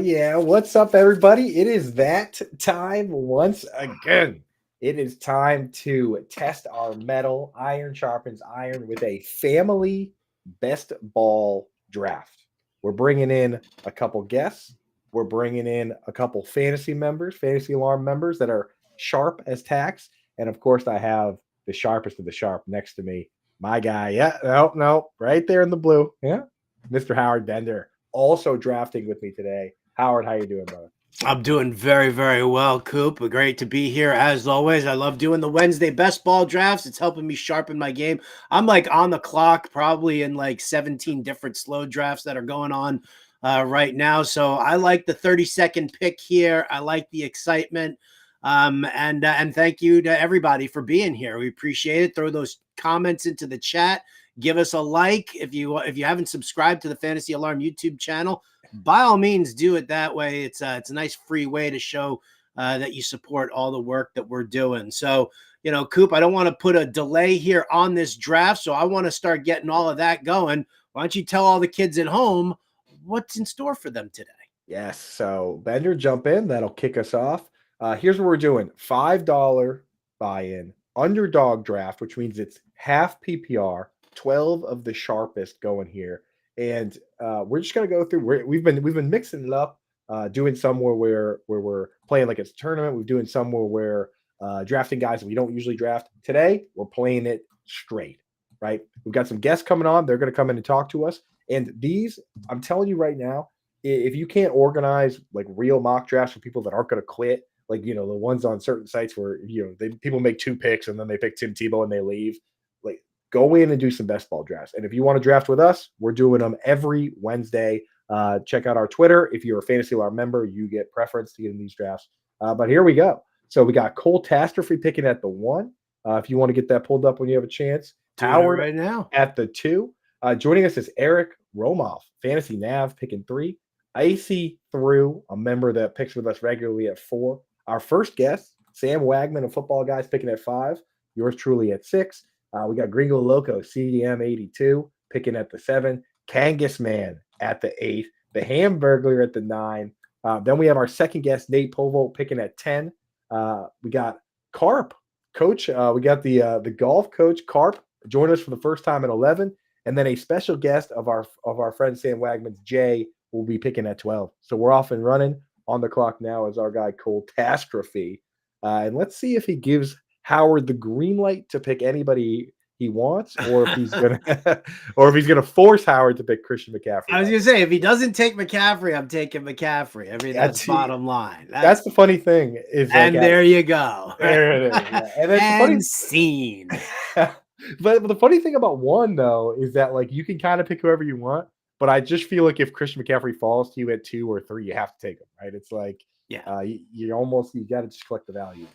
yeah. What's up, everybody? It is that time once again. It is time to test our metal. Iron sharpens iron with a family best ball draft. We're bringing in a couple guests. We're bringing in a couple fantasy alarm members that are sharp as tacks. And of course, I have the sharpest of the sharp next to me. My guy. Yeah, no, right there in the blue. Yeah, Mr. Howard Bender also drafting with me today. Howard, how you doing, brother? I'm doing very, very well, Coop. Great to be here as always. I love doing the Wednesday best ball drafts. It's helping me sharpen my game. I'm like on the clock, probably in like 17 different slow drafts that are going on right now. So I like the 30-second pick here. I like the excitement. And thank you to everybody for being here. We appreciate it. Throw those comments into the chat. Give us a like if you haven't subscribed to the Fantasy Alarm YouTube channel. By all means, do it that way. It's a nice free way to show that you support all the work that we're doing. So, Coop, I don't want to put a delay here on this draft, so I want to start getting all of that going. Why don't you tell all the kids at home what's in store for them today? Yes. So Bender, jump in. That'll kick us off. Here's what we're doing: $5 buy-in, underdog draft, which means it's half PPR, 12 of the sharpest going here, and we're just gonna go through. We've been mixing it up, doing some where we're playing like it's a tournament. We're doing some where we're drafting guys that we don't usually draft. Today we're playing it straight, right? We've got some guests coming on. They're gonna come in and talk to us, and these, I'm telling you right now, if you can't organize like real mock drafts for people that aren't going to quit, like the ones on certain sites where people make two picks and then they pick Tim Tebow and they leave, like go in and do some best ball drafts. And if you want to draft with us, we're doing them every Wednesday. Check out our Twitter. If you're a Fantasy Alarm member, you get preference to get in these drafts. But here we go. So we got Cole Tastrophe picking at the 1. If you want to get that pulled up when you have a chance. Doing Howard it right now at the 2. Joining us is Eric Romoff, Fantasy Nav, picking 3. Icy through, a member that picks with us regularly at 4. Our first guest, Sam Wagman of Football Guys, picking at 5. Yours truly at 6. We got Gringo Loco, CDM 82, picking at the 7. Kangas Man at the 8. The Hamburglar at the 9. Then we have our second guest, Nate Polvogt, picking at 10. We got Carp, coach. We got the golf coach, Carp, join us for the first time at 11. And then a special guest of our friend Sam Wagman's, Jay, will be picking at 12. So we're off and running. On the clock now is our guy Cole Tastrophe. And let's see if he gives Howard the green light to pick anybody he wants, or if he's gonna force Howard to pick Christian McCaffrey. I was gonna say, if he doesn't take McCaffrey, I'm taking McCaffrey. I mean, that's bottom line. That's the funny thing is, and there you go. There it is. Yeah. And that's and the funny scene. But the funny thing about 1 though is that like you can kind of pick whoever you want. But I just feel like if Christian McCaffrey falls to you at 2 or 3, you have to take him, right? It's like, yeah, you got to just collect the value.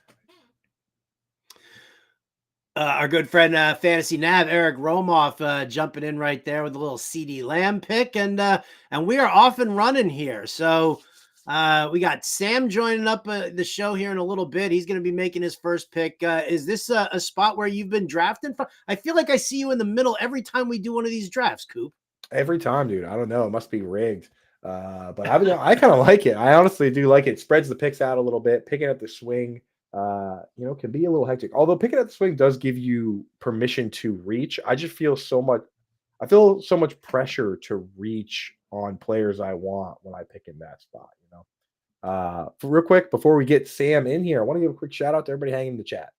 Our good friend Fantasy Nav, Eric Romoff, jumping in right there with a little CD Lamb pick, and we are off and running here. So we got Sam joining up the show here in a little bit. He's going to be making his first pick. Is this a spot where you've been drafting from? I feel like I see you in the middle every time we do one of these drafts, Coop. Every time, dude. I don't know. It must be rigged. But I kind of like it. I honestly do like it. Spreads the picks out a little bit. Picking at the swing, can be a little hectic. Although picking at the swing does give you permission to reach. I feel so much pressure to reach on players I want when I pick in that spot, real quick, before we get Sam in here, I want to give a quick shout out to everybody hanging in the chat.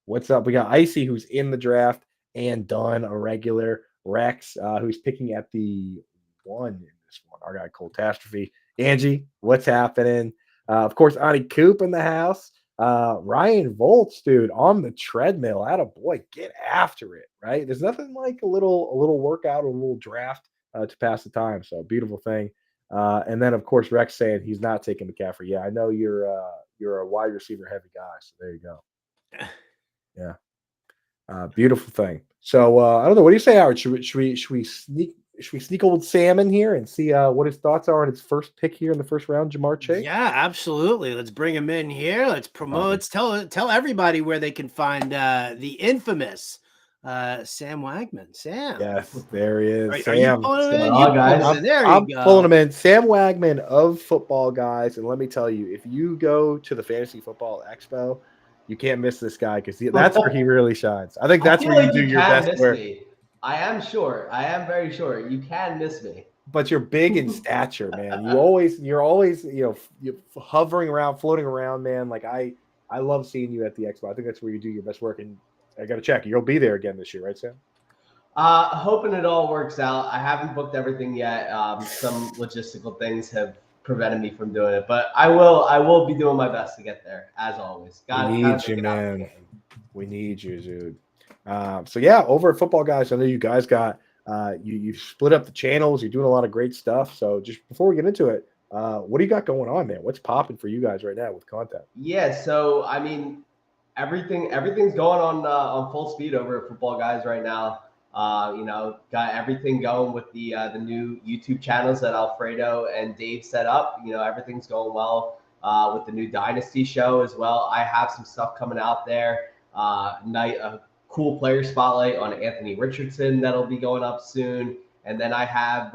What's up? We got Icy, who's in the draft, and Dunn, a regular. Rex, who's picking at the 1 in this one. Our guy Cole Tastrophe. Angie, what's happening? Of course, Ani Coop in the house. Ryan Volts, dude, on the treadmill. Atta boy, get after it, right? There's nothing like a little workout, a little draft to pass the time. So beautiful thing. And then of course Rex saying he's not taking McCaffrey. Yeah, I know you're a wide receiver heavy guy. So there you go. Yeah. Beautiful thing. So I don't know. What do you say, Howard? Should we sneak old Sam in here and see what his thoughts are on his first pick here in the first round, Jamar Chase? Yeah, absolutely. Let's bring him in here. Let's promote. Let's tell everybody where they can find the infamous Sam Wagman. Sam, Yes, there he is. are you Sam. pulling What's him going in? You on, pulled him guys? in. There you I'm pulling go. him in. Sam Wagman of Football Guys. And let me tell you, if you go to the Fantasy Football Expo, you can't miss this guy because that's where he really shines. I think I that's feel where you like do you your can best miss work. me. I am sure. I am very sure. You can miss me. But you're big in stature, man. You're always, you're hovering around, floating around, man. Like I love seeing you at the expo. I think that's where you do your best work. And I got to check. You'll be there again this year, right, Sam? Hoping it all works out. I haven't booked everything yet. Some logistical things have prevented me from doing it, but I will. I will be doing my best to get there, as always. We Got need to you, make it out to the man. game. We need you, dude. So yeah, over at Football Guys, I know you guys got you split up the channels. You're doing a lot of great stuff. So just before we get into it, what do you got going on, man? What's popping for you guys right now with content? Yeah. So I mean, everything's going on full speed over at Football Guys right now. Got everything going with the new YouTube channels that Alfredo and Dave set up. Everything's going well with the new Dynasty show as well. I have some stuff coming out there. A cool player spotlight on Anthony Richardson that'll be going up soon. And then I have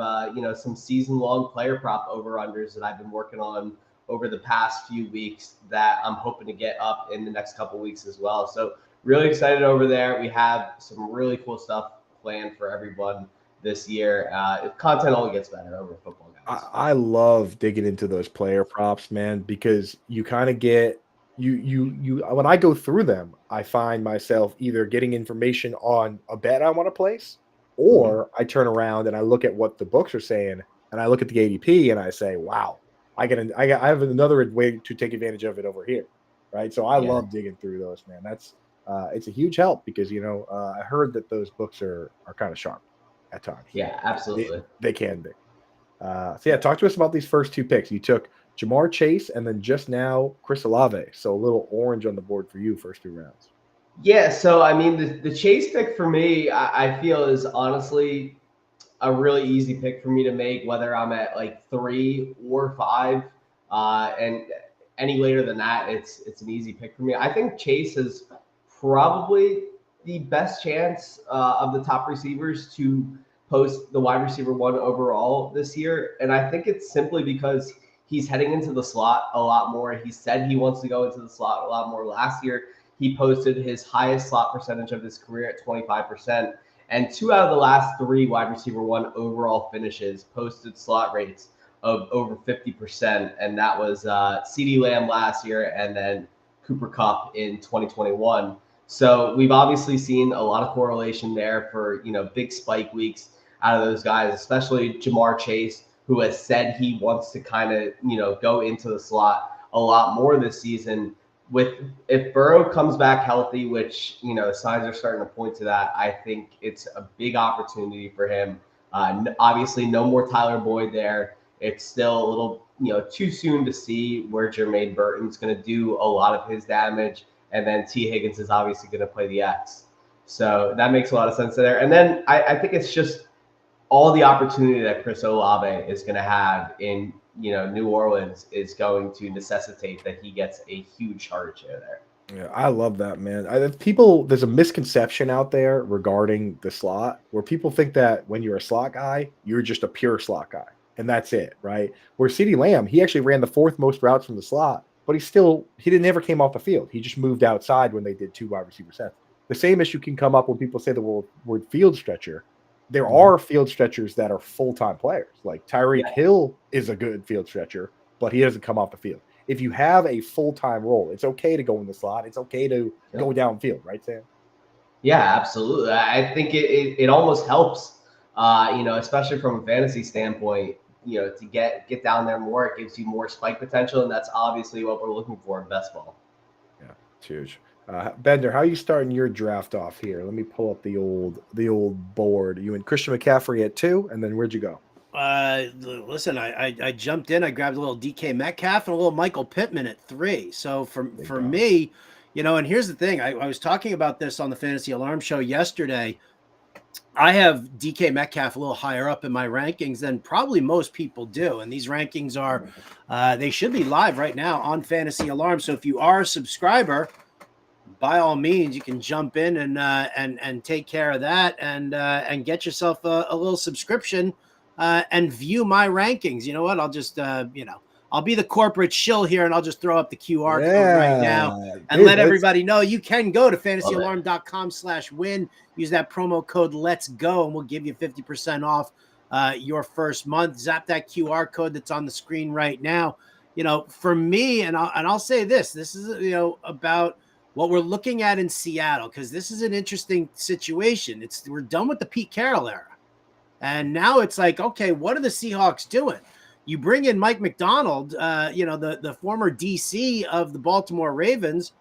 some season long player prop over unders that I've been working on over the past few weeks that I'm hoping to get up in the next couple weeks as well. So really excited over there. We have some really cool stuff planned for everyone this year. Content only gets better over Football Guys. I love digging into those player props, man, because you kind of get you when I go through them, I find myself either getting information on a bet I want to place, or I turn around and I look at what the books are saying and I look at the ADP and I say, wow, I have another way to take advantage of it over here. Right. So I Yeah. love digging through those, man. That's it's a huge help because I heard that those books are kind of sharp at times. Yeah, absolutely. They can be. So yeah, talk to us about these first two picks. You took Jamar Chase and then just now Chris Olave. So a little orange on the board for you first two rounds. Yeah, so I mean the Chase pick for me, I feel is honestly a really easy pick for me to make, whether I'm at like 3 or 5, and any later than that, it's an easy pick for me. I think Chase is probably the best chance of the top receivers to post the wide receiver one overall this year, and I think it's simply because he's heading into the slot a lot more. He said he wants to go into the slot a lot more. Last year, he posted his highest slot percentage of his career at 25%. And 2 out of the last 3 wide receiver one overall finishes posted slot rates of over 50%. And that was CeeDee Lamb last year and then Cooper Kupp in 2021. So we've obviously seen a lot of correlation there for, big spike weeks out of those guys, especially Jamar Chase, who has said he wants to kind of, go into the slot a lot more this season. If Burrow comes back healthy, which signs are starting to point to that, I think it's a big opportunity for him. Obviously, no more Tyler Boyd there. It's still a little too soon to see where Jermaine Burton's going to do a lot of his damage, and then T Higgins is obviously going to play the X. So that makes a lot of sense there. And then I think it's just all the opportunity that Chris Olave is going to have in New Orleans is going to necessitate that he gets a huge target share there. Yeah, I love that, man. There's a misconception out there regarding the slot where people think that when you're a slot guy, you're just a pure slot guy, and that's it, right? Where CeeDee Lamb, he actually ran the 4th most routes from the slot, but never came off the field. He just moved outside when they did 2 wide receiver sets. The same issue can come up when people say the word field stretcher. There are field stretchers that are full-time players. Like Tyreek Hill is a good field stretcher, but he doesn't come off the field. If you have a full-time role, it's okay to go in the slot. It's okay to go downfield, right, Sam? Yeah, absolutely. I think it almost helps, especially from a fantasy standpoint, to get down there more. It gives you more spike potential, and that's obviously what we're looking for in best ball. Yeah, it's huge. Bender, how are you starting your draft off here? Let me pull up the old board. You and Christian McCaffrey at 2, and then where'd you go? Listen, I jumped in. I grabbed a little DK Metcalf and a little Michael Pittman at 3. So for me, and here's the thing. I was talking about this on the Fantasy Alarm show yesterday. I have DK Metcalf a little higher up in my rankings than probably most people do. And these rankings they should be live right now on Fantasy Alarm. So if you are a subscriber, by all means, you can jump in and take care of that and get yourself a little subscription and view my rankings. You know what? I'll just I'll be the corporate shill here, and I'll just throw up the QR code right now and dude, let everybody know you can go to fantasyalarm.com/win. Use that promo code Let's Go, and we'll give you 50% off your first month. Zap that QR code that's on the screen right now. For me, and I'll say this is about what we're looking at in Seattle, because this is an interesting situation. We're done with the Pete Carroll era. And now it's like, okay, what are the Seahawks doing? You bring in Mike McDonald, the former DC of the Baltimore Ravens,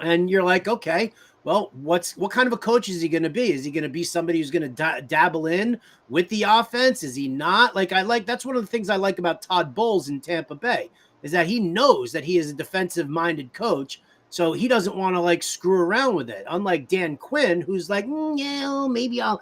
and you're like, okay, well, what kind of a coach is he going to be? Is he going to be somebody who's going to dabble in with the offense? Is he not? That's one of the things I like about Todd Bowles in Tampa Bay, is that he knows that he is a defensive-minded coach, so he doesn't want to screw around with it. Unlike Dan Quinn, who's like, maybe I'll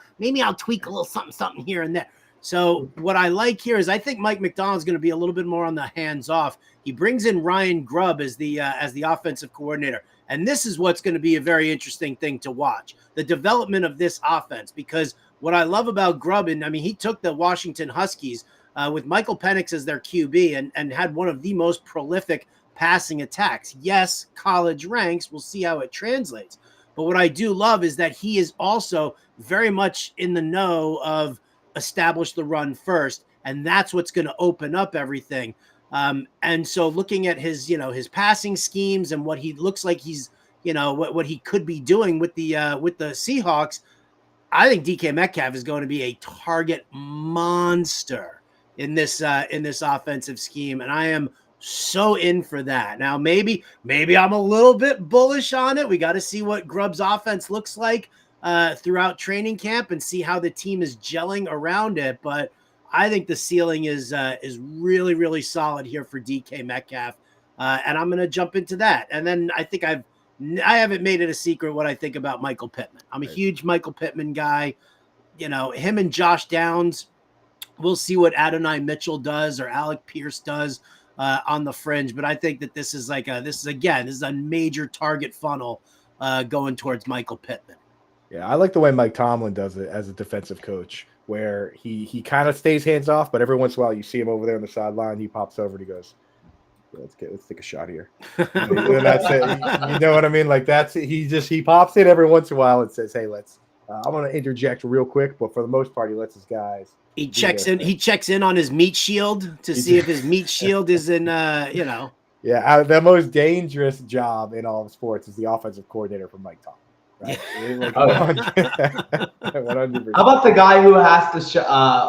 tweak a little something here and there. So what I like here is I think Mike McDonald's going to be a little bit more on the hands off. He brings in Ryan Grubb as the offensive coordinator. And this is what's going to be a very interesting thing to watch, the development of this offense, because what I love about Grubb, he took the Washington Huskies with Michael Penix as their QB and had one of the most prolific passing attacks. Yes, college ranks. We'll see how it translates. But what I do love is that he is also very much in the know of establish the run first. And that's what's going to open up everything. And so looking at his passing schemes and what he looks like he's, what he could be doing with the Seahawks, I think DK Metcalf is going to be a target monster in this offensive scheme. And I am so in for that. Now, maybe I'm a little bit bullish on it. We got to see what Grubb's offense looks like throughout training camp and see how the team is gelling around it. But I think the ceiling is really, really solid here for DK Metcalf. And I'm going to jump into that. And then I think I haven't made it a secret what I think about Michael Pittman. I'm a huge Michael Pittman guy. Him and Josh Downs, we'll see what Adonai Mitchell does or Alec Pierce does on the fringe. But I think that this is a major target funnel going towards Michael Pittman. Yeah, I like the way Mike Tomlin does it as a defensive coach, where he kind of stays hands off, but every once in a while you see him over there on the sideline. He pops over and he goes, let's take a shot here. And that's it. You know what I mean? That's it. He pops in every once in a while and says, hey, I'm going to interject real quick, but for the most part, he lets his guys. He checks in on his meat shield to see if his meat shield is in, Yeah, the most dangerous job in all of sports is the offensive coordinator for Mike Tomlin. Right? 100%. How about the guy who has to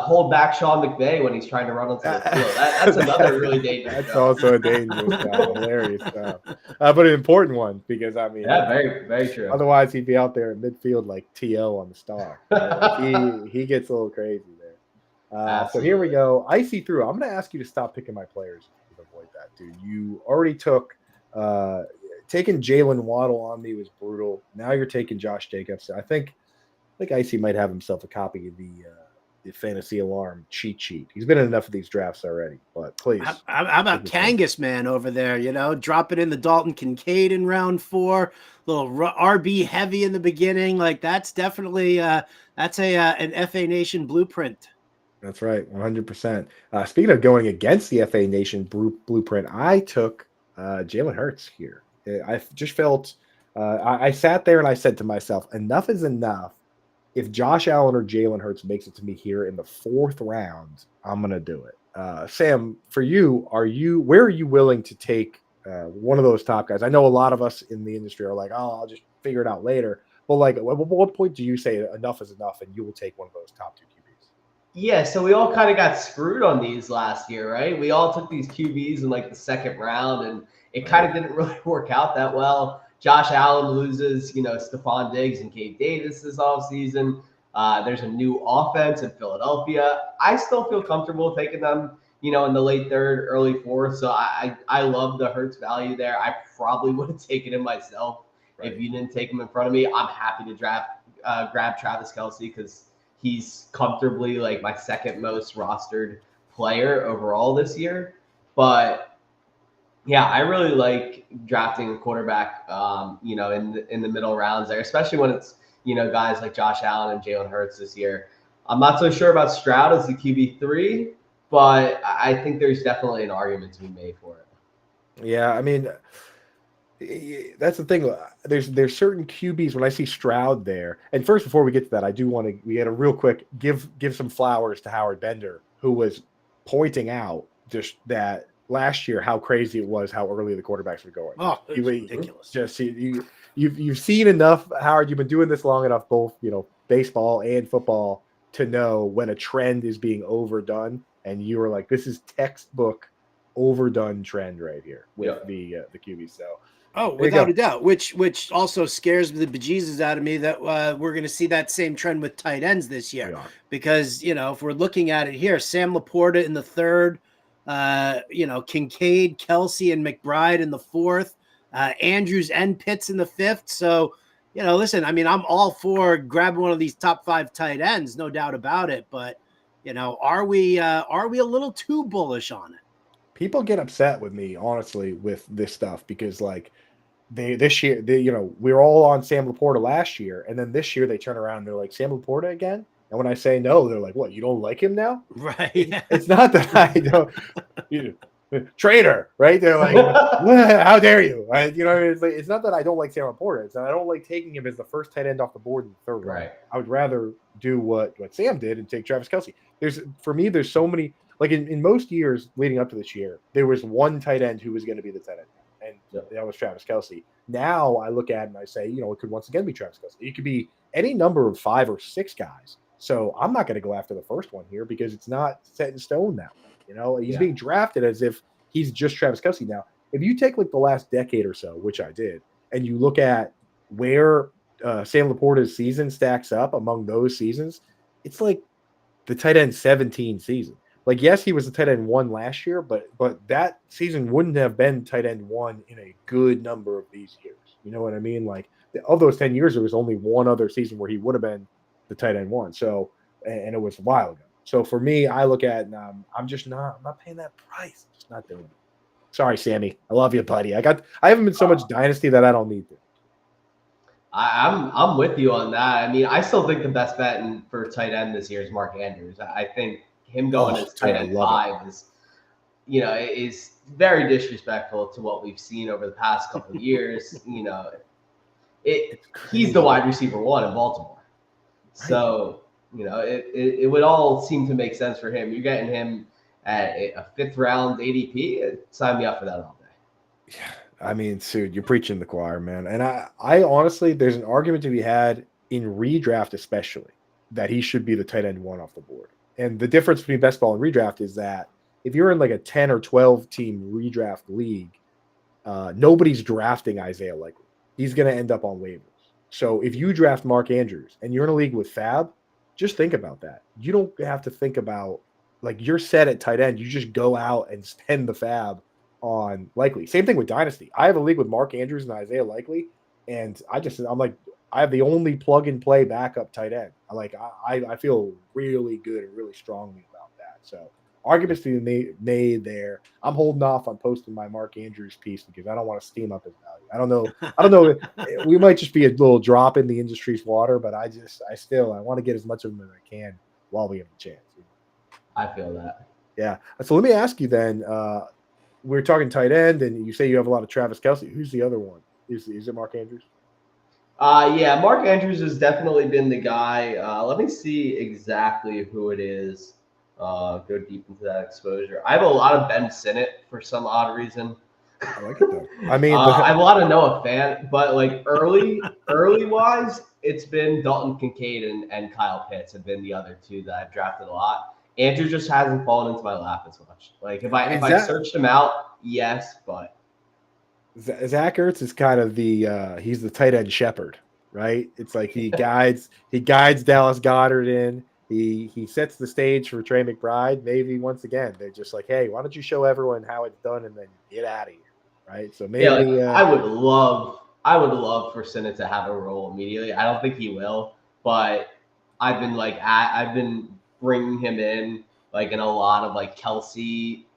hold back Sean McVay when he's trying to run onto the field? That's another really dangerous That's job. also a dangerous job. Hilarious job. But an important one, because very, very true. Otherwise, he'd be out there in midfield like T.O. on the Star. He gets a little crazy there. So here we go. I see through. I'm going to ask you to stop picking my players to avoid that, dude. You already took taking Jalen Waddle on me was brutal. Now you're taking Josh Jacobs. I think Icy might have himself a copy of the Fantasy Alarm cheat sheet. He's been in enough of these drafts already, but please. How about Kangas, man, over there? Drop it in the Dalton Kincaid in round 4, little RB heavy in the beginning. That's definitely an FA Nation blueprint. That's right, 100%. Speaking of going against the FA Nation blueprint, I took Jalen Hurts here. I just felt I sat there and I said to myself, enough is enough. If Josh Allen or Jalen Hurts makes it to me here in the 4th round, I'm going to do it. Sam, for you, where are you willing to take one of those top guys? I know a lot of us in the industry are like, oh, I'll just figure it out later. But at what point do you say enough is enough and you will take one of those top 2 QBs? Yeah, so we all kind of got screwed on these last year, right? We all took these QBs in the 2nd round, and it kind of didn't really work out that well. Josh Allen loses, Stephon Diggs and Gabe Davis this offseason. There's a new offense in Philadelphia. I still feel comfortable taking them, in the late 3rd, early 4th. So I love the Hurts value there. I probably would have taken him myself if you didn't take him in front of me. I'm happy to grab Travis Kelce because he's comfortably my 2nd most rostered player overall this year. But Yeah, I really like drafting a quarterback, in the middle rounds there, especially when it's guys like Josh Allen and Jalen Hurts this year. I'm not so sure about Stroud as the QB3, but I think there's definitely an argument to be made for it. Yeah, I mean, that's the thing. There's certain QBs when I see Stroud there. And first, before we get to that, I do want to we got to real quick give some flowers to Howard Bender, who was pointing out just that last year how crazy it was how early the quarterbacks were going. Oh, it was You ridiculous. just you've seen enough, Howard. You've been doing this long enough, both baseball and football, to know when a trend is being overdone. And you were like, this is textbook overdone trend right here with the QB. So. Oh, There you without go. a doubt. Which also scares the bejesus out of me that we're going to see that same trend with tight ends this year. We are. Because if we're looking at it here, Sam Laporta in the third, Kincaid, Kelsey, and McBride in the fourth, Andrews and Pitts in the fifth. So listen, I mean, I'm all for grabbing one of these top 5 tight ends, no doubt about it. But are we a little too bullish on it? People get upset with me, honestly, with this stuff because this year we were all on Sam Laporta last year, and then this year they turn around and they're like, Sam Laporta again? And when I say no, they're like, what, you don't like him now? Right. It's not that I don't traitor, right? They're like, how dare you? Right? It's not that I don't like Sam Laporta. It's that I don't like taking him as the first tight end off the board in the third round. Right. I would rather do what Sam did and take Travis Kelsey. There's so many, like in most years leading up to this year, there was one tight end who was going to be the tight end, and that was Travis Kelsey. Now I look at it and I say, it could once again be Travis Kelsey. It could be any number of 5 or 6 guys. So I'm not going to go after the first one here because it's not set in stone now. He's being drafted as if he's just Travis Kelsey. Now, if you take like the last decade or so, which I did, and you look at where Sam Laporta's season stacks up among those seasons, it's like the tight end 17 season. Like, yes, he was the tight end 1 last year, but that season wouldn't have been tight end 1 in a good number of these years. You know what I mean? Like, of those 10 years, there was only one other season where he would have been the tight end 1. So, and it was a while ago. So for me, I look at it and I'm not paying that price. I'm just not doing it. Sorry, Sammy. I love you, buddy. I haven't been so much dynasty that I don't need to. I'm with you on that. I mean, I still think the best bet for tight end this year is Mark Andrews. I think him going as tight end 5 is very disrespectful to what we've seen over the past couple of years. He's the wide receiver 1 in Baltimore. Right. So, it would all seem to make sense for him. You're getting him at a 5th round ADP. Sign me up for that all day. Yeah. I mean, dude, you're preaching the choir, man. And I honestly, there's an argument to be had in redraft, especially, that he should be the tight end 1 off the board. And the difference between best ball and redraft is that if you're in like a 10 or 12 team redraft league, nobody's drafting Isaiah Likely. He's going to end up on waivers. So if you draft Mark Andrews and you're in a league with Fab, just think about that. You don't have to think about, like, you're set at tight end. You just go out and spend the Fab on Likely. Same thing with Dynasty. I have a league with Mark Andrews and Isaiah Likely, and I'm like, I have the only plug and play backup tight end. I feel really good and really strongly about that. So arguments to be made there. I'm holding off on posting my Mark Andrews piece because I don't want to steam up his value. I don't know. We might just be a little drop in the industry's water, but I want to get as much of them as I can while we have the chance. I feel that. Yeah. So let me ask you then. We're talking tight end, and you say you have a lot of Travis Kelsey. Who's the other one? Is it Mark Andrews? Yeah, Mark Andrews has definitely been the guy. Let me see exactly who it is. Go deep into that exposure. I have a lot of Ben Sinnott for some odd reason. I like it though. I mean, I have a lot of Noah Fant, but like early wise, it's been Dalton Kincaid and Kyle Pitts have been the other 2 that I've drafted a lot. Andrew just hasn't fallen into my lap as much. Like if I searched him out, yes, but Zach Ertz is kind of he's the tight end shepherd, right? It's like he guides Dallas Goedert in. He sets the stage for Trey McBride. Maybe once again they're just like, hey, why don't you show everyone how it's done and then get out of here, right? So maybe I would love for Sinnott to have a role immediately. I don't think he will, but I've been bringing him in like in a lot of like Kelsey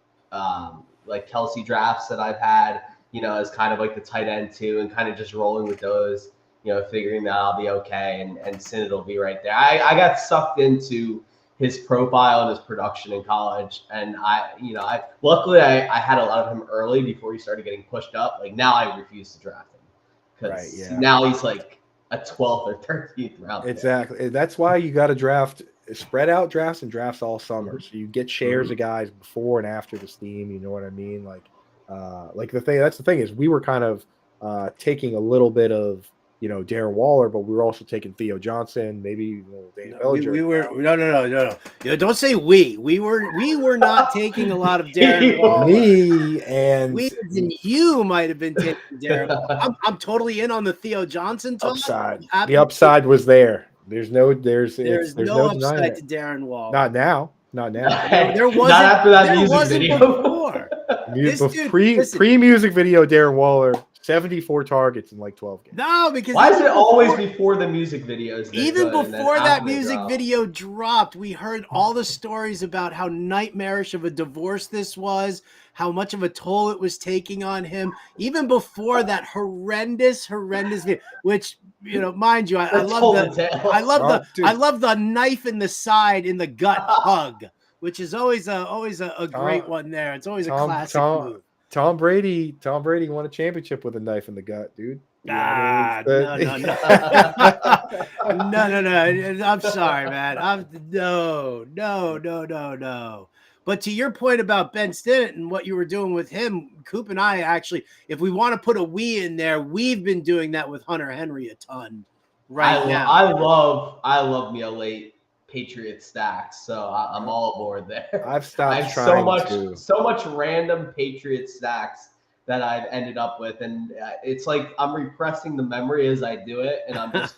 like Kelsey drafts that I've had, as kind of like the tight end too, and kind of just rolling with those, figuring that I'll be okay, and Synod will be right there. I got sucked into his profile and his production in college, and I luckily I had a lot of him early before he started getting pushed up. Like now I refuse to draft him because now he's like a 12th or 13th round. Exactly. That's why you got to draft spread out drafts and drafts all summer. So you get shares of guys before and after the steam. You know what I mean? Like that's the thing is we were kind of taking a little bit of Darren Waller, but we were also taking Theo Johnson, maybe Daniel Bellinger. We were no. Don't say we. We were not taking a lot of Darren Waller. Me and you might have been taking Darren. I'm totally in on the Theo Johnson talk. Upside. The upside was there. There's no upside to Darren Waller. Not now. There wasn't. Not after that music video. Before. Pre-music video, Darren Waller. 74 targets in like 12 games. No, because why is it always before the music videos? Even before that music video dropped, we heard all the stories about how nightmarish of a divorce this was, how much of a toll it was taking on him. Even before that horrendous video, which mind you, I love the knife in the side in the gut hug, which is always a great one there. It's always a classic move. Tom Brady won a championship with a knife in the gut, dude. No. I'm sorry, man. No. But to your point about Ben Stinnett and what you were doing with him, Coop and I actually, if we want to put a we in there, we've been doing that with Hunter Henry a ton now. I love me a late Patriot stacks, so I'm all aboard there. I've stopped I have trying so much random Patriot stacks that I've ended up with, and it's like I'm repressing the memory as I do it, and I'm just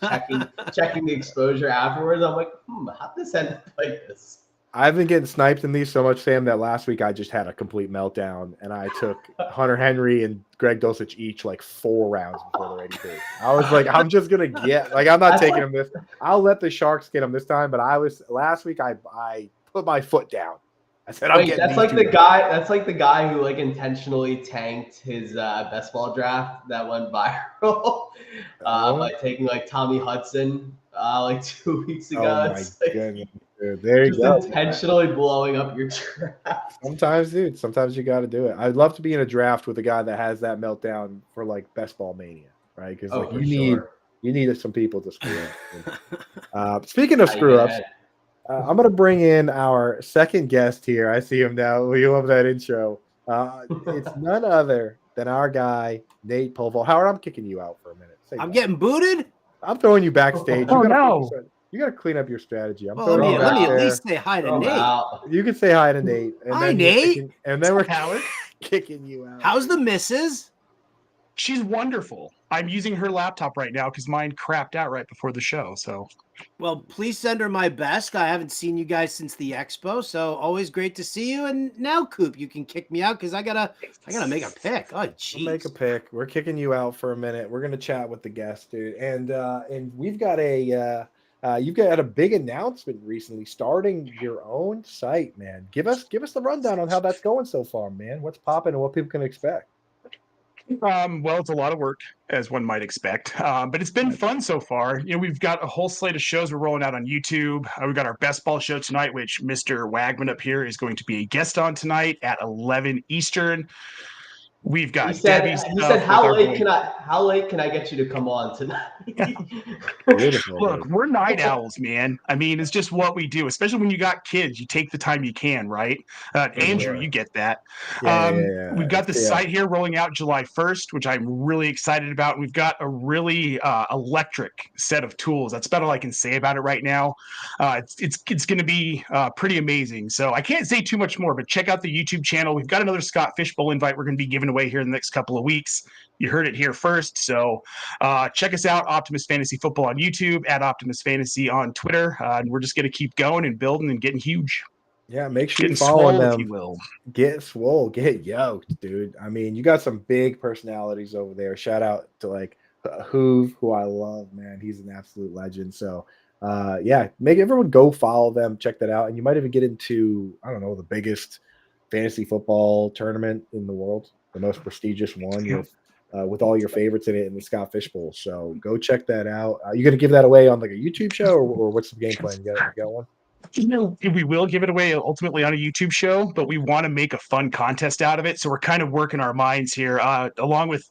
checking the exposure afterwards. I'm like, how'd this end up like this? I've been getting sniped in these so much, Sam, that last week I just had a complete meltdown, and I took Hunter Henry and Greg Dulcich each like 4 rounds before they're ready to. I was like, I'm just gonna I'm not taking him this. I'll let the Sharks get him this time, but last week I put my foot down. I said, that's like the guy who like intentionally tanked his best ball draft that went viral by taking like Tommy Hudson like 2 weeks ago. Oh my goodness. Dude, there you go. Intentionally blowing up your draft. Sometimes you got to do it. I'd love to be in a draft with a guy that has that meltdown for like best ball mania, right? Because you need some people to screw up. Speaking of screw ups, I'm gonna bring in our second guest here. I see him now. We love that intro. It's none other than our guy Nate Polvogt. Howard, I'm kicking you out for a minute. I'm getting booted. I'm throwing you backstage. Oh no. You got to clean up your strategy. Let me at least say hi to Nate. Wow. You can say hi to Nate. Hi, Nate. And then we're kicking you out. How's the missus? She's wonderful. I'm using her laptop right now because mine crapped out right before the show. So, well, please send her my best. I haven't seen you guys since the expo, so always great to see you. And now, Coop, you can kick me out because I gotta make a pick. Oh, jeez. We'll make a pick. We're kicking you out for a minute. We're gonna chat with the guest, dude. And we've got you've got a big announcement recently, starting your own site, man. Give us the rundown on how that's going so far, man. What's popping and what people can expect. Well, it's a lot of work, as one might expect, but it's been fun so far. We've got a whole slate of shows we're rolling out on YouTube. We've got our best ball show tonight, which Mr. Wagman up here is going to be a guest on tonight at 11 Eastern. We've got he said how late can I get you to come on tonight? Beautiful. Look, we're night owls, man. I mean, it's just what we do, especially when you got kids. You take the time you can, right? Andrew, you get that. Yeah. We've got the site here rolling out July 1st, which I'm really excited about. We've got a really electric set of tools. That's about all I can say about it right now. It's going to be pretty amazing. So I can't say too much more, but check out the YouTube channel. We've got another Scott Fishbowl invite we're going to be giving away here in the next couple of weeks. You heard it here first. So check us out, Optimus Fantasy Football on YouTube, at Optimus Fantasy on Twitter. And we're just going to keep going and building and getting huge. Yeah, make sure you follow them. If you will. Get swole, get yoked, dude. I mean, you got some big personalities over there. Shout out to like Hoove, who I love, man. He's an absolute legend. So make everyone go follow them, check that out. And you might even get into, I don't know, the biggest fantasy football tournament in the world, the most prestigious one with all your favorites in it in the Scott Fish Bowl. So go check that out. You going to give that away on like a YouTube show, or what's the game plan? You got one? We will give it away ultimately on a YouTube show, but we want to make a fun contest out of it. So we're kind of working our minds here, along with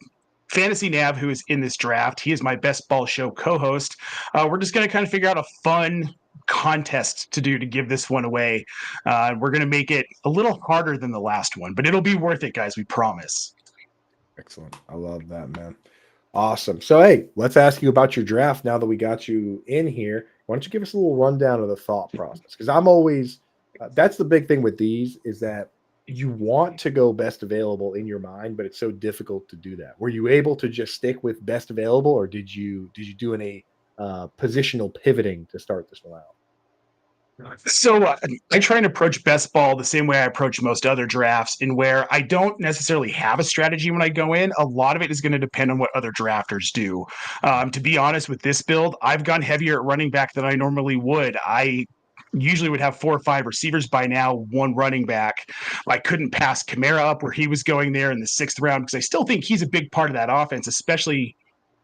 Fantasy Nav, who is in this draft. He is my best ball show co-host. We're just going to kind of figure out a fun contest to do to give this one away. We're going to make it a little harder than the last one, but it'll be worth it, guys. We promise. Excellent. I love that, man. Awesome. So, hey, let's ask you about your draft now that we got you in here. Why don't you give us a little rundown of the thought process? Because I'm always that's the big thing with these is that you want to go best available in your mind, but it's so difficult to do that. Were you able to just stick with best available, or did you do any positional pivoting to start this one out? So I try and approach best ball the same way I approach most other drafts, in where I don't necessarily have a strategy when I go in. A lot of it is going to depend on what other drafters do. To be honest, with this build, I've gone heavier at running back than I normally would. I usually would have 4 or 5 receivers by now, 1 running back. I couldn't pass Kamara up where he was going there in the 6th round because I still think he's a big part of that offense, especially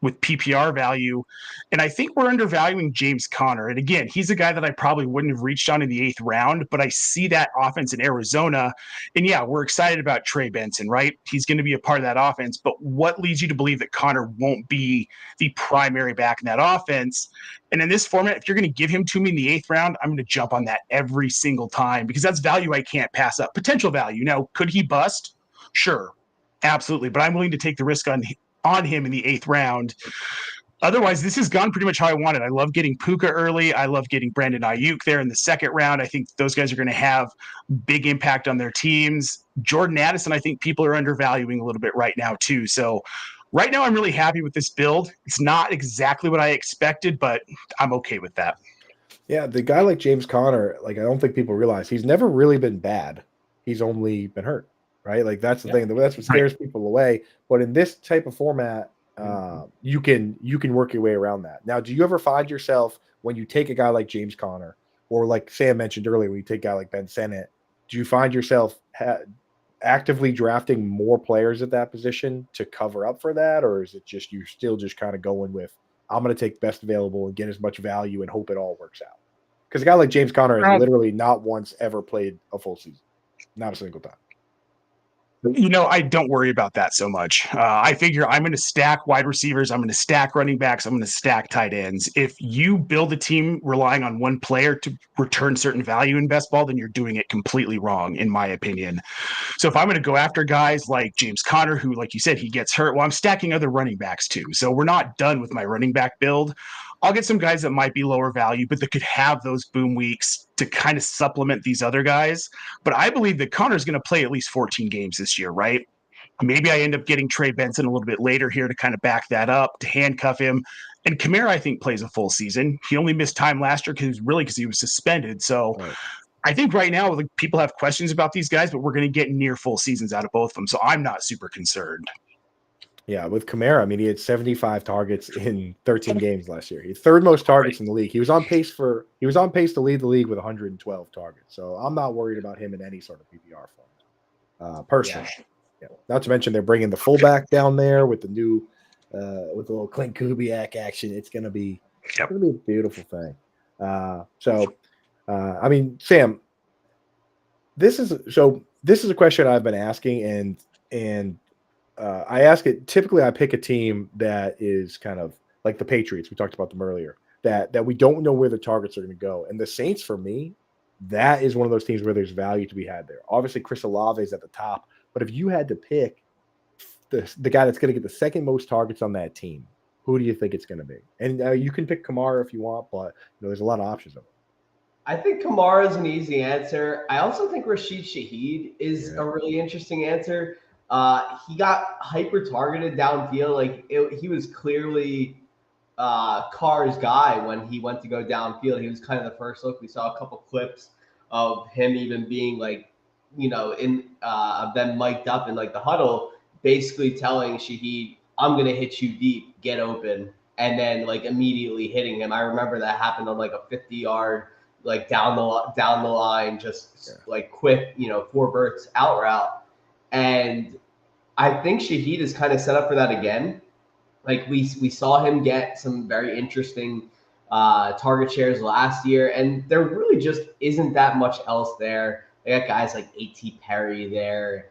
with PPR value. And I think we're undervaluing James Conner. And again, he's a guy that I probably wouldn't have reached on in the 8th round, but I see that offense in Arizona. And yeah, we're excited about Trey Benson, right? He's going to be a part of that offense. But what leads you to believe that Conner won't be the primary back in that offense? And in this format, if you're going to give him to me in the 8th round, I'm going to jump on that every single time because that's value I can't pass up. Potential value. Now, could he bust? Sure. Absolutely. But I'm willing to take the risk on him in the 8th round. Otherwise, this has gone pretty much how I wanted. I love getting Puka early. I love getting Brandon Ayuk there in the 2nd round. I think those guys are going to have big impact on their teams. Jordan Addison, I think people are undervaluing a little bit right now too. So right now I'm really happy with this build. It's not exactly what I expected, but I'm okay with that. Yeah, the guy like James Conner, like I don't think people realize he's never really been bad. He's only been hurt, right? Like that's the thing. That's what scares people away. But in this type of format, you can work your way around that. Now, do you ever find yourself when you take a guy like James Conner, or like Sam mentioned earlier, when you take a guy like Ben Sennett, do you find yourself actively drafting more players at that position to cover up for that, or is it just you're still just kind of going with I'm going to take best available and get as much value and hope it all works out? Because a guy like James Conner has literally not once ever played a full season, not a single time. I don't worry about that so much. I figure I'm going to stack wide receivers. I'm going to stack running backs. I'm going to stack tight ends. If you build a team relying on one player to return certain value in best ball, then you're doing it completely wrong, in my opinion. So if I'm going to go after guys like James Conner, who, like you said, he gets hurt, well, I'm stacking other running backs too. So we're not done with my running back build. I'll get some guys that might be lower value, but that could have those boom weeks to kind of supplement these other guys. But I believe that Connor's going to play at least 14 games this year, right? Maybe I end up getting Trey Benson a little bit later here to kind of back that up, to handcuff him. And Kamara, I think, plays a full season. He only missed time last year because he was suspended. So I think right now people have questions about these guys, but we're going to get near full seasons out of both of them. So I'm not super concerned. Yeah, with Kamara, I mean, he had 75 targets in 13 games last year. He had 3rd most targets in the league. He was on pace to lead the league with 112 targets. So I'm not worried about him in any sort of PPR form, personally. Yeah. Not to mention they're bringing the fullback down there with the new, with the little Clint Kubiak action. It's going to be a beautiful thing. I mean, Sam, this is a question I've been asking, and I ask it typically. I pick a team that is kind of like the Patriots. We talked about them earlier. That we don't know where the targets are going to go. And the Saints, for me, that is one of those teams where there's value to be had there. Obviously, Chris Olave is at the top, but if you had to pick the guy that's going to get the 2nd most targets on that team, who do you think it's going to be? And you can pick Kamara if you want, but there's a lot of options of it. I think Kamara is an easy answer. I also think Rashid Shaheed is a really interesting answer. He got hyper targeted downfield. He was clearly Carr's guy when he went to go downfield. He was kind of the first look. We saw a couple clips of him even being in them mic'd up in the huddle, basically telling Shaheed, I'm going to hit you deep, get open, and then immediately hitting him. I remember that happened on a 50-yard like down the line, just like quick, 4 verts out route. And I think Shaheed is kind of set up for that again. Like we saw him get some very interesting target shares last year, and there really just isn't that much else there. They got guys like A.T. Perry there,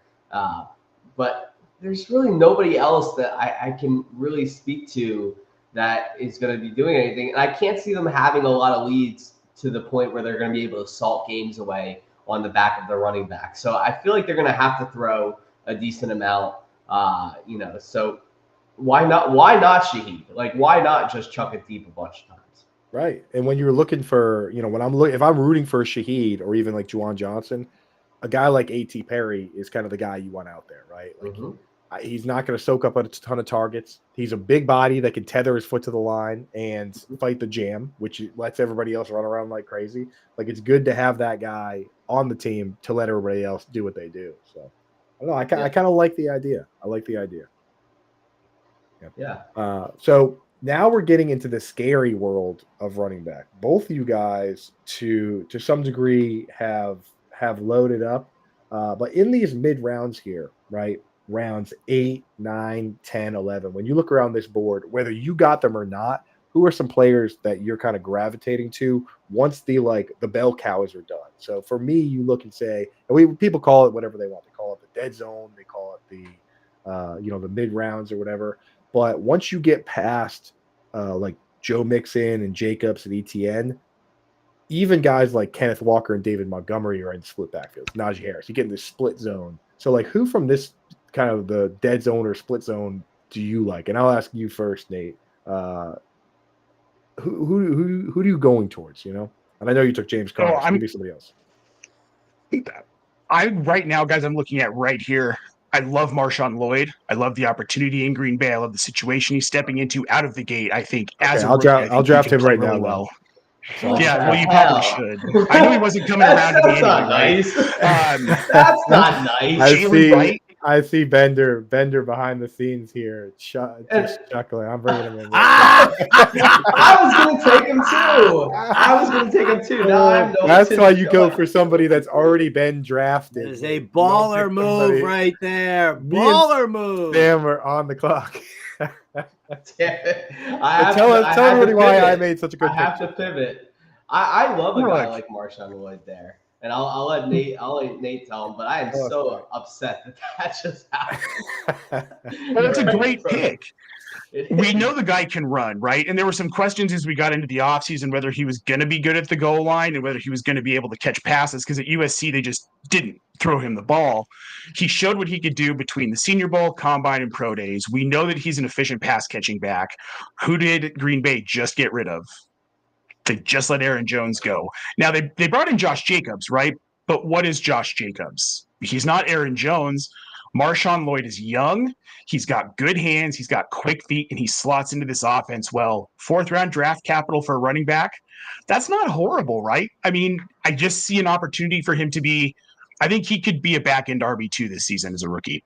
but there's really nobody else that I can really speak to that is going to be doing anything. And I can't see them having a lot of leads to the point where they're going to be able to salt games away on the back of the running back. So I feel like they're going to have to throw a decent amount, so why not Shaheed? Like, why not just chuck it deep a bunch of times? Right. And when you're looking for, if I'm rooting for Shaheed or even like Juwan Johnson, a guy like A.T. Perry is kind of the guy you want out there, right? Like, he's not going to soak up a ton of targets. He's a big body that can tether his foot to the line and fight the jam, which lets everybody else run around like crazy. Like, it's good to have that guy on the team to let everybody else do what they do. So, I don't know. I kind of like the idea. I like the idea. Yeah. So now we're getting into the scary world of running back. Both of you guys, to some degree, have loaded up, but in these mid rounds here, right? Rounds 8, 9, 10, 11. When you look around this board, whether you got them or not, who are some players that you're kind of gravitating to once the bell cows are done? So for me, you look and say, and people call it whatever they want. They call it the dead zone. They call it the mid rounds or whatever. But once you get past like Joe Mixon and Jacobs and ETN, even guys like Kenneth Walker and David Montgomery are in split backfields. Najee Harris, you get in this split zone. So like, who from this kind of the dead zone or split zone do you like? And I'll ask you first, Nate. Who are you going towards? And I know you took James Conner. So maybe somebody else. Right now, guys, I'm looking at right here. I love Marshawn Lloyd. I love the opportunity in Green Bay. I love the situation he's stepping into out of the gate. I think I'll draft him right now. Well. Well, yeah, well, you probably should. I knew he wasn't coming around to me anyway. Not nice. That's not nice. I see Bender behind the scenes here, just chuckling. I'm bringing him in. I was going to take him too. Now I have no. That's why you go for somebody that's already been drafted. It is a baller move right there. Baller move. Damn, we're on the clock. Tell everybody why I made such a good pick. I have to pivot. I love a guy like Marshawn Lloyd there. And I'll let Nate tell him, but I am so upset that just happened. Well, that's a great pick. We know the guy can run, right? And there were some questions as we got into the offseason whether he was going to be good at the goal line and whether he was going to be able to catch passes, because at USC they just didn't throw him the ball. He showed what he could do between the Senior Bowl, Combine, and Pro Days. We know that he's an efficient pass-catching back. Who did Green Bay just get rid of? They just let Aaron Jones go. Now, they brought in Josh Jacobs, right? But what is Josh Jacobs? He's not Aaron Jones. Marshawn Lloyd is young. He's got good hands. He's got quick feet, and he slots into this offense well. 4th-round draft capital for a running back. That's not horrible, right? I mean, I just see an opportunity for him to be – I think he could be a back-end RB2 this season as a rookie.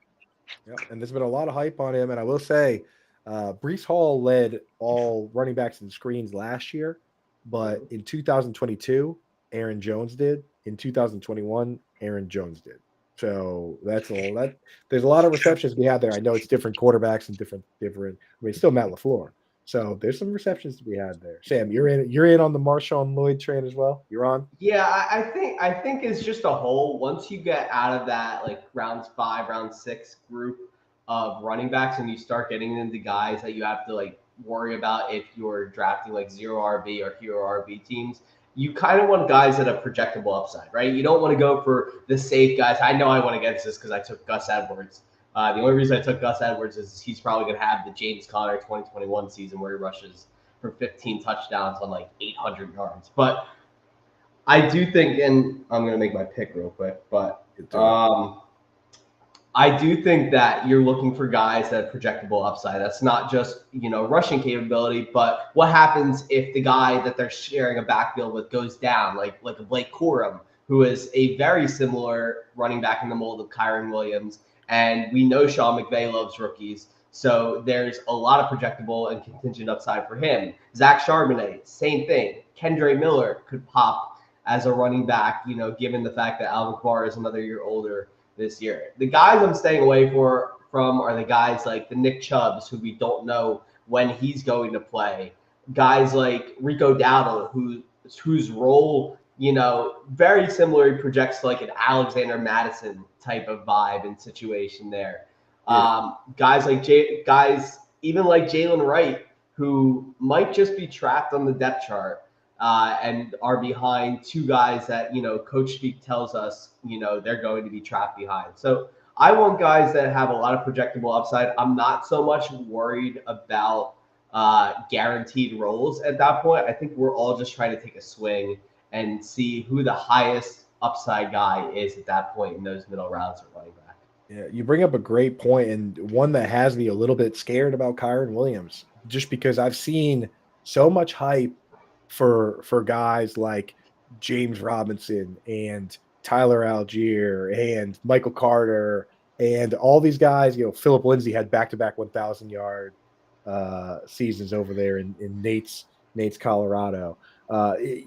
Yeah, and there's been a lot of hype on him. And I will say Breece Hall led all running backs in screens last year. But in 2022, Aaron Jones did. In 2021, Aaron Jones did. So that's all. There's a lot of receptions we have there. I know it's different quarterbacks and different. I mean, it's still Matt LaFleur. So there's some receptions to be had there. Sam, you're in on the Marshawn Lloyd train as well. You're on. Yeah, I think it's just a whole. Once you get out of that like round 5, round 6 group of running backs, and you start getting into guys that you have to like worry about if you're drafting like 0 RB or hero RB teams, you kind of want guys that have projectable upside, right? You don't want to go for the safe guys. I know I went against this because I took Gus Edwards. The only reason I took Gus Edwards is he's probably going to have the James Conner 2021 season where he rushes for 15 touchdowns on like 800 yards. But I do think, and I'm going to make my pick real quick, but I do think that you're looking for guys that have projectable upside. That's not just, rushing capability, but what happens if the guy that they're sharing a backfield with goes down, like a Blake Corum, who is a very similar running back in the mold of Kyron Williams. And we know Sean McVay loves rookies. So there's a lot of projectable and contingent upside for him. Zach Charbonnet, same thing. Kendre Miller could pop as a running back, given the fact that Alvin Kamara is another year older this year. The guys I'm staying away from are the guys like the Nick Chubbs, who we don't know when he's going to play. Guys like Rico Dowdle, whose role, very similar projects to like an Alexander Madison type of vibe and situation there. Yeah. Guys even like Jalen Wright, who might just be trapped on the depth chart and are behind two guys that, Coach Speak tells us, they're going to be trapped behind. So I want guys that have a lot of projectable upside. I'm not so much worried about guaranteed roles at that point. I think we're all just trying to take a swing and see who the highest upside guy is at that point in those middle rounds of running back. Yeah, you bring up a great point, and one that has me a little bit scared about Kyron Williams, just because I've seen so much hype for guys like James Robinson and Tyler Algier and Michael Carter and all these guys. Philip Lindsay had back-to-back 1,000-yard seasons over there in Nate's Colorado.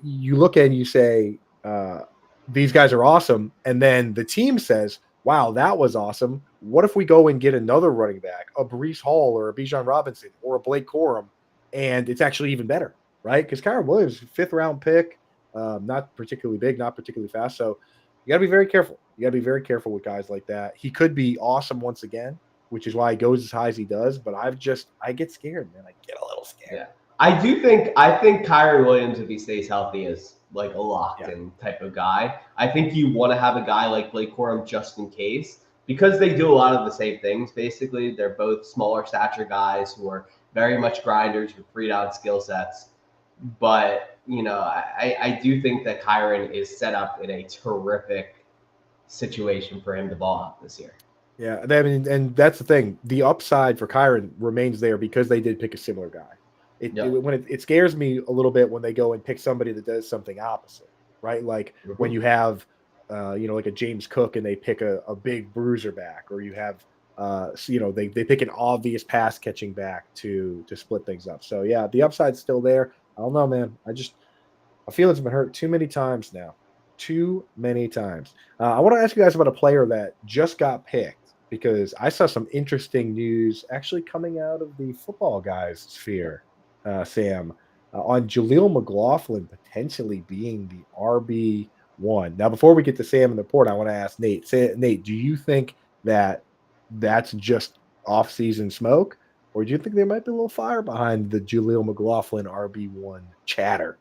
You look and you say these guys are awesome, and then the team says, wow, that was awesome. What if we go and get another running back, a Breece Hall or a Bijan Robinson or a Blake Corum, and it's actually even better, right? Because Kyron Williams, 5th-round pick, not particularly big, not particularly fast. So you got to be very careful. You got to be very careful with guys like that. He could be awesome once again, which is why he goes as high as he does. But I get scared, man. I get a little scared. Yeah. I think Kyron Williams, if he stays healthy, is like a locked-in type of guy. I think you want to have a guy like Blake Corum just in case, because they do a lot of the same things. Basically, they're both smaller stature guys who are very much grinders with 3-down skill sets. But I do think that Kyron is set up in a terrific situation for him to ball out this year. Yeah, I mean, and that's the thing. The upside for Kyron remains there because they did pick a similar guy. It scares me a little bit when they go and pick somebody that does something opposite, right? Like when you have, like a James Cook and they pick a big bruiser back, or you have, they pick an obvious pass catching back to split things up. So yeah, the upside's still there. I don't know, man. I feel it's been hurt too many times now. Too many times. I want to ask you guys about a player that just got picked, because I saw some interesting news actually coming out of the football guys sphere, Sam, on Jaleel McLaughlin potentially being the RB1. Now, before we get to Sam and the report, I want to ask Nate. Nate, do you think that that's just off-season smoke, or do you think there might be a little fire behind the Jaleel McLaughlin RB1 chatter?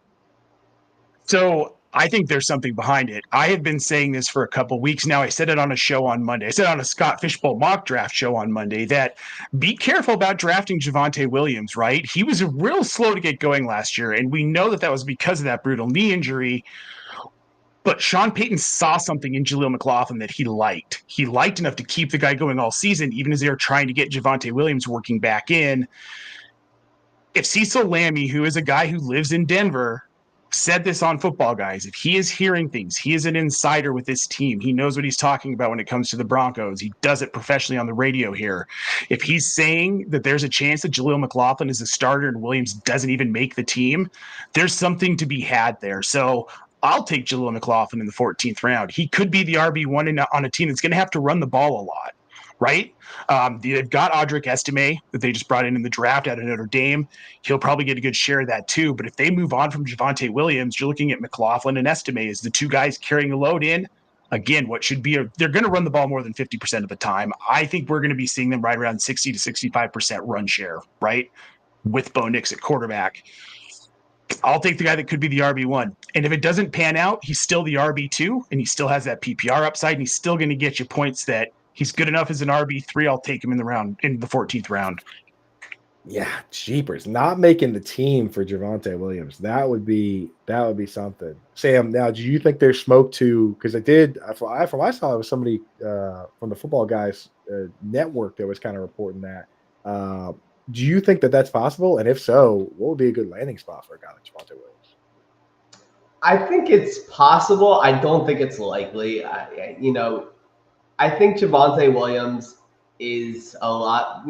So I think there's something behind it. I have been saying this for a couple weeks now. I said it on a show on Monday. I said on a Scott Fishbowl mock draft show on Monday that be careful about drafting Javonte Williams, right? He was real slow to get going last year, and we know that was because of that brutal knee injury. But Sean Payton saw something in Jaleel McLaughlin that he liked. He liked enough to keep the guy going all season, even as they were trying to get Javonte Williams working back in. If Cecil Lammey, who is a guy who lives in Denver, said this on Football Guys, if he is hearing things, he is an insider with this team. He knows what he's talking about when it comes to the Broncos. He does it professionally on the radio here. If he's saying that there's a chance that Jaleel McLaughlin is a starter and Williams doesn't even make the team, there's something to be had there. So I'll take Jaleel McLaughlin in the 14th round. He could be the RB1 on a team that's going to have to run the ball a lot, right? They've got Audric Estime that they just brought in the draft out of Notre Dame. He'll probably get a good share of that too. But if they move on from Javonte Williams, you're looking at McLaughlin and Estime as the two guys carrying the load in. Again, what should be they're going to run the ball more than 50% of the time. I think we're going to be seeing them right around 60 to 65% run share, right? With Bo Nix at quarterback. I'll take the guy that could be the RB1. And if it doesn't pan out, he's still the RB2, and he still has that PPR upside, and he's still going to get you points that he's good enough as an RB3. I'll take him in the 14th round. Yeah, jeepers. Not making the team for Javonte Williams. That would be something. Sam, now, do you think there's smoke to, because from what I saw, it was somebody from the Football Guys network that was kind of reporting that. Do you think that that's possible? And if so, what would be a good landing spot for a guy like Javonte Williams? I think it's possible. I don't think it's likely. I think Javonte Williams is a lot,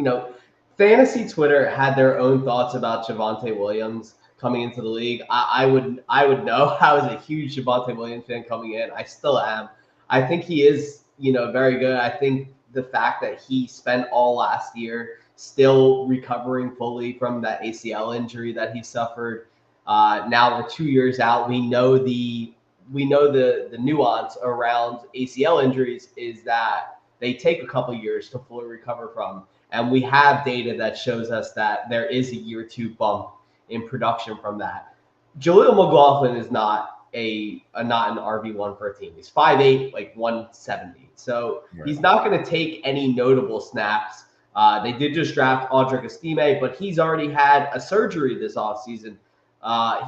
fantasy Twitter had their own thoughts about Javonte Williams. coming into the league, I would know. I was a huge Javonte Williams fan coming in. I still am. I think he is, very good. I think the fact that he spent all last year still recovering fully from that ACL injury that he suffered. Now we're 2 years out. We know the nuance around ACL injuries is that they take a couple years to fully recover from. And we have data that shows us that there is a year 2 bump in production from that. Jaleel McLaughlin is not an RB1 for a team. He's 5'8", like 170. So he's not going to take any notable snaps. They did just draft Audric Estime, but he's already had a surgery this offseason.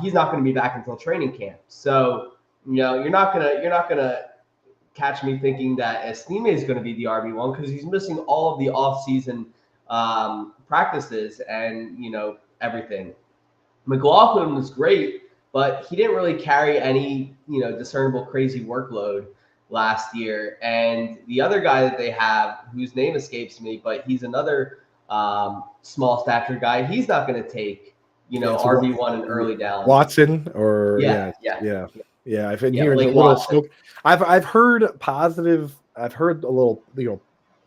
He's not going to be back until training camp. So, you're not gonna catch me thinking that Estime is going to be the RB1 because he's missing all of the offseason practices and everything. McLaughlin was great, but he didn't really carry any discernible crazy workload last year. And the other guy that they have, whose name escapes me, but he's another small stature guy. He's not going to take RB1 in early downs. Watson or yeah. I've been hearing a little smoke. I've heard positive. I've heard a little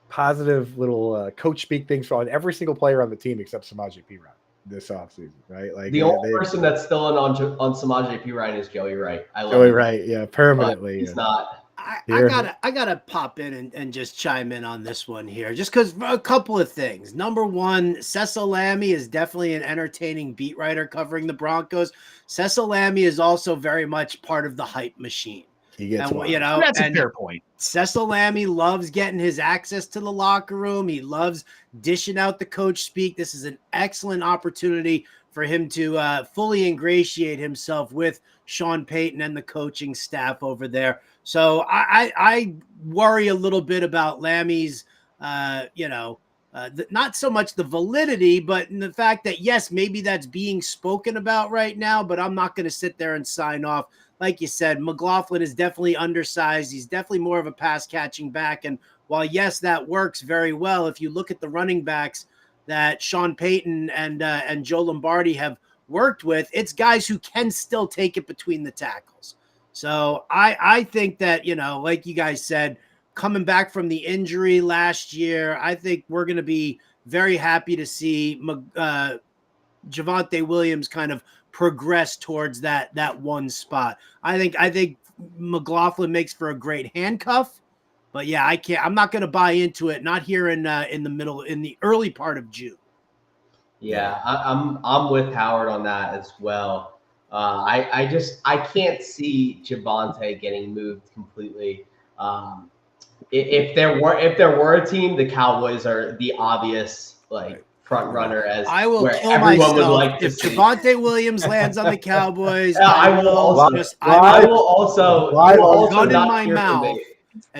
positive little coach speak things on every single player on the team except Samaje Perine this offseason, right? Like the only person that's still on Samaje Perine is Joey Wright. I love Joey Wright, yeah, permanently. He's not. I gotta pop in and just chime in on this one here, just because a couple of things. Number one, Cecil Lammey is definitely an entertaining beat writer covering the Broncos. Cecil Lammey is also very much part of the hype machine. He gets that's a fair point. Cecil Lammey loves getting his access to the locker room. He loves dishing out the coach speak. This is an excellent opportunity for him to fully ingratiate himself with Sean Payton and the coaching staff over there. So I worry a little bit about Lammy's, not so much the validity, but in the fact that, yes, maybe that's being spoken about right now, but I'm not going to sit there and sign off. Like you said, McLaughlin is definitely undersized. He's definitely more of a pass catching back. And while, yes, that works very well, if you look at the running backs that Sean Payton and Joe Lombardi have worked with, it's guys who can still take it between the tackles. So I think that, like you guys said, coming back from the injury last year, I think we're going to be very happy to see Javonte Williams kind of progress towards that one spot. I think McLaughlin makes for a great handcuff, but yeah, I'm not going to buy into it. Not here in the early part of June. Yeah, I'm with Howard on that as well. I can't see Javonte getting moved completely. If there were a team, the Cowboys are the obvious front runner as I will where kill everyone myself would like to if see. Javonte Williams lands on the Cowboys. I will also gun in not my hear mouth. from me.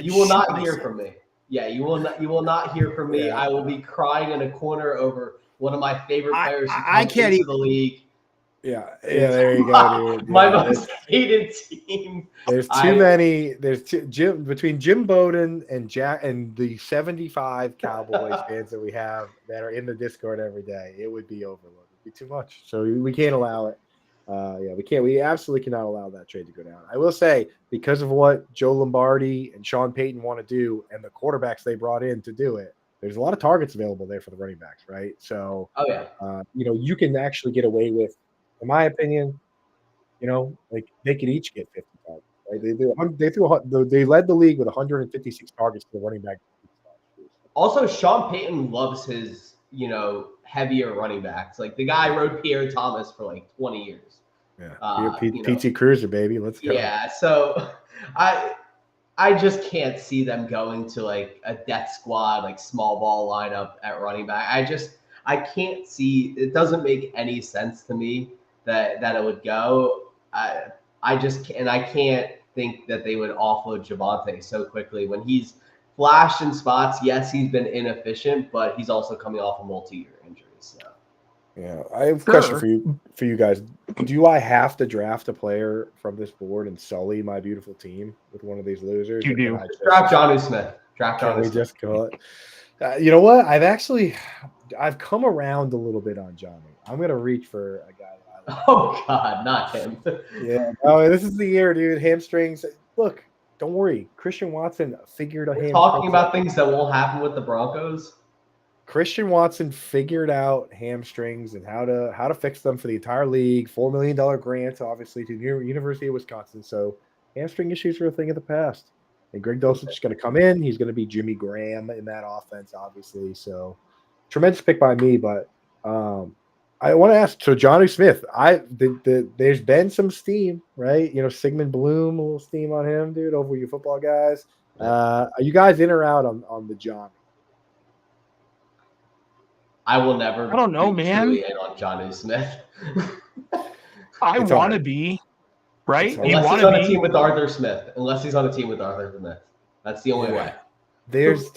You will not hear from me. Yeah, you will not hear from me. Yeah. I will be crying in a corner over one of my favorite players who I comes can't into even the league. Yeah, there you go, dude. My Yeah, most hated team. There's too many. There's between Jim Bowden and Jack and the 75 Cowboys fans that we have that are in the Discord every day. It would be overloaded. It'd be too much. So we can't allow it. We can't. We absolutely cannot allow that trade to go down. I will say, because of what Joe Lombardi and Sean Payton want to do and the quarterbacks they brought in to do it, there's a lot of targets available there for the running backs, right? So, you can actually get away with, in my opinion, they could each get 50 targets. Right? They led the league with 156 targets to the running back. Also, Sean Payton loves his, heavier running backs. Like the guy rode Pierre Thomas for 20 years. Yeah, PT Cruiser, baby. Let's go. Yeah, so I just can't see them going to a death squad, small ball lineup at running back. I can't see. It doesn't make any sense to me that it would go. I can't think that they would offload Javonte so quickly when he's flashed in spots. Yes, he's been inefficient, but he's also coming off a multi-year injury. So. Yeah, I have a question for you guys. Do I have to draft a player from this board and sully my beautiful team with one of these losers? You do. Draft Jonnu Smith. Just call it? You know what? I've come around a little bit on Jonnu. I'm going to reach for a guy that I Oh God, not him. Yeah. Oh, this is the year, dude. Hamstrings. Look, don't worry. Christian Watson figured a We're hamstring. talking about things that won't happen with the Broncos. Christian Watson figured out hamstrings and how to fix them for the entire league. $4 million grant, obviously, to the University of Wisconsin. So hamstring issues are a thing of the past. And Greg Dulcich is going to come in. He's going to be Jimmy Graham in that offense, obviously. So tremendous pick by me. But I want to ask. So Jonnu Smith, there's been some steam, right? You know, Sigmund Bloom, a little steam on him, dude. Over you football guys. Are you guys in or out on the John? I will never. I don't know, be man. truly in on Jonnu Smith. I It's want to hard. be, right? It's hard. You Unless want he's on to a be. team with Arthur Smith. Unless he's on a team with Arthur Smith. That's the only Yeah. way. There's,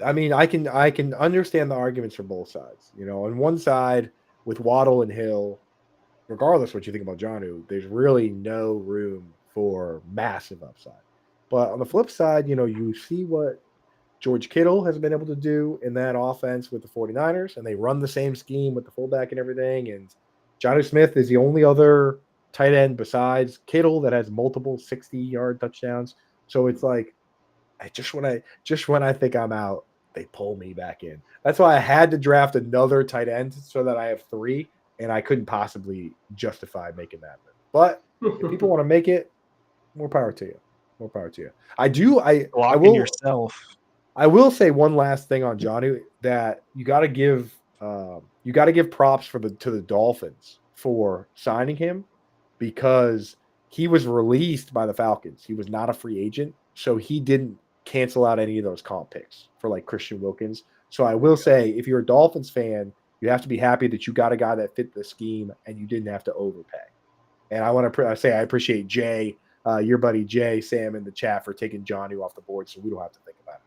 I mean, I can understand the arguments for both sides. You know, on one side with Waddle and Hill, regardless what you think about Jonnu, there's really no room for massive upside. But on the flip side, you know, you see what George Kittle has been able to do in that offense with the 49ers, and they run the same scheme with the fullback and everything. And Jonnu Smith is the only other tight end besides Kittle that has multiple 60-yard touchdowns. So it's like, when I think I'm out, they pull me back in. That's why I had to draft another tight end so that I have 3, and I couldn't possibly justify making that move. But if people want to make it, more power to you. More power to you. Blocking yourself. I will say one last thing on Jonnu that you got to give props to the Dolphins for signing him, because he was released by the Falcons. He was not a free agent, so he didn't cancel out any of those comp picks for like Christian Wilkins. So I will say, if you're a Dolphins fan, you have to be happy that you got a guy that fit the scheme and you didn't have to overpay. And I want to say I appreciate Jay, your buddy Jay, Sam in the chat for taking Jonnu off the board, so we don't have to think about it.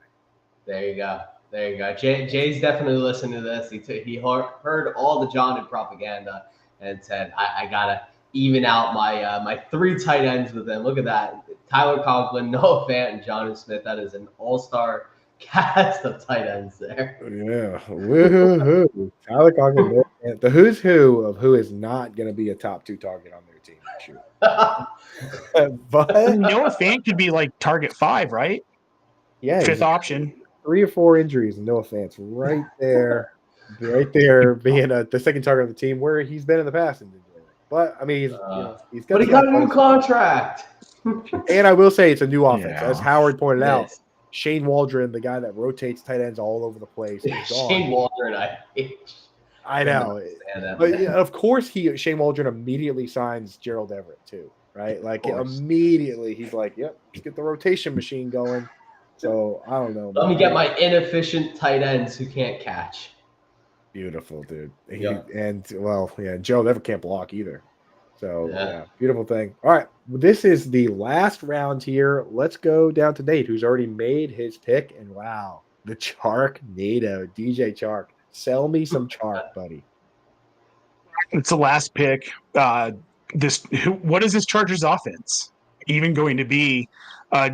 There you go. There you go. Jay's definitely listening to this. He heard all the Jonnu propaganda and said, I gotta even out my 3 tight ends with him. Look at that. Tyler Conklin, Noah Fant, and Jonnu Smith. That is an all-star cast of tight ends there. Yeah. Woo-hoo-hoo. Tyler Conklin, Noah Fant, the who's who of who is not going to be a top 2 target on their team. Shoot. But Noah Fant could be like target 5, right? yeah, 5th option. 3 or 4 injuries and no offense, right there, being the second target of the team where he's been in the past. But I mean, he's got. But he got a new contract. And I will say it's a new offense, Yeah. as Howard pointed out. Yes. Shane Waldron, the guy that rotates tight ends all over the place, is gone. Shane Waldron, I know, but yeah, of course Shane Waldron immediately signs Gerald Everett too, right? Like immediately, he's like, "Yep, let's get the rotation machine going." So I don't know. Let me get my inefficient tight ends who can't catch. Beautiful, dude. Yeah. Gerald Everett can't block either. So yeah, beautiful thing. All right, this is the last round here. Let's go down to Nate, who's already made his pick. And wow, the Charknado, DJ Chark. Sell me some Chark, buddy. It's the last pick. What is this Chargers offense even going to be?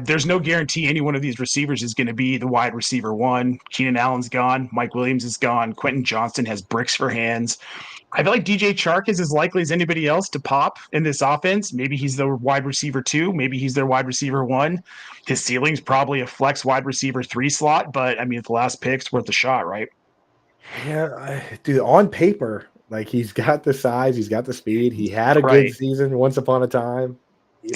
There's no guarantee any one of these receivers is going to be the wide receiver 1. Keenan Allen's gone. Mike Williams is gone. Quentin Johnston has bricks for hands. I feel like DJ Chark is as likely as anybody else to pop in this offense. Maybe he's the wide receiver 2. Maybe he's their wide receiver 1. His ceiling's probably a flex wide receiver 3 slot, but I mean, if the last pick's worth a shot, right? Yeah, dude, on paper, like he's got the size, he's got the speed. He had a good season once upon a time.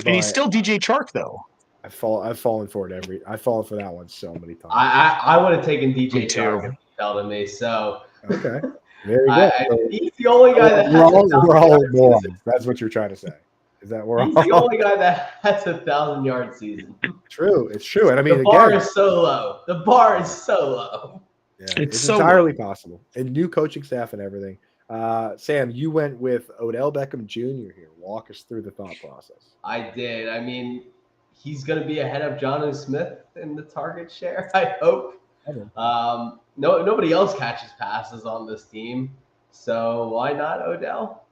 And he's still DJ Chark, though. I've fallen for it I've fallen for that one so many times. I would have taken DJ Chark if he fell to me. So okay, there you go. He's the only guy that we're all morons. That's what you're trying to say. Is that he's the only guy that has a 1,000-yard season? True, it's true. And I mean, the bar is so low. The bar is so low. Yeah, it's so entirely possible. And new coaching staff and everything. Sam, you went with Odell Beckham Jr. here. Walk us through the thought process. I did. I mean, he's going to be ahead of Jonnu Smith in the target share, I hope. Nobody else catches passes on this team, so why not Odell?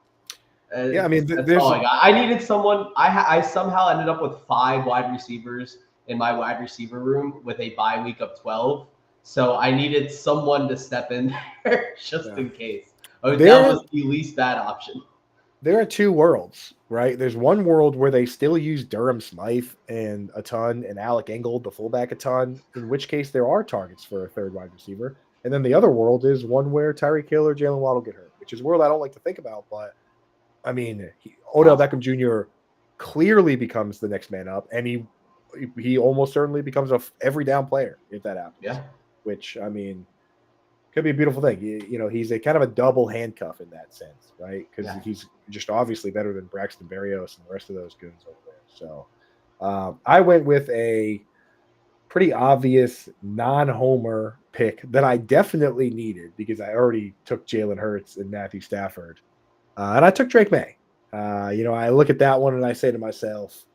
Yeah, I mean, that's all I got. I needed someone. I somehow ended up with 5 wide receivers in my wide receiver room with a bye week of 12. So I needed someone to step in there just in case. Odell was the least bad option. there are two worlds, right? There's one world where they still use Durham Smythe and a ton and Alec Ingold, the fullback, a ton, in which case there are targets for a third wide receiver. And then the other world is one where Tyreek Hill or Jalen Waddle get hurt, which is a world I don't like to think about. But I mean, Odell Beckham Jr. clearly becomes the next man up, and he almost certainly becomes a every down player if that happens. Yeah. Which, I mean, could be a beautiful thing. You know, he's a kind of a double handcuff in that sense, right? Because he's just obviously better than Braxton Berrios and the rest of those goons over there. So I went with a pretty obvious non-homer pick that I definitely needed because I already took Jalen Hurts and Matthew Stafford. And I took Drake May. You know, I look at that one and I say to myself,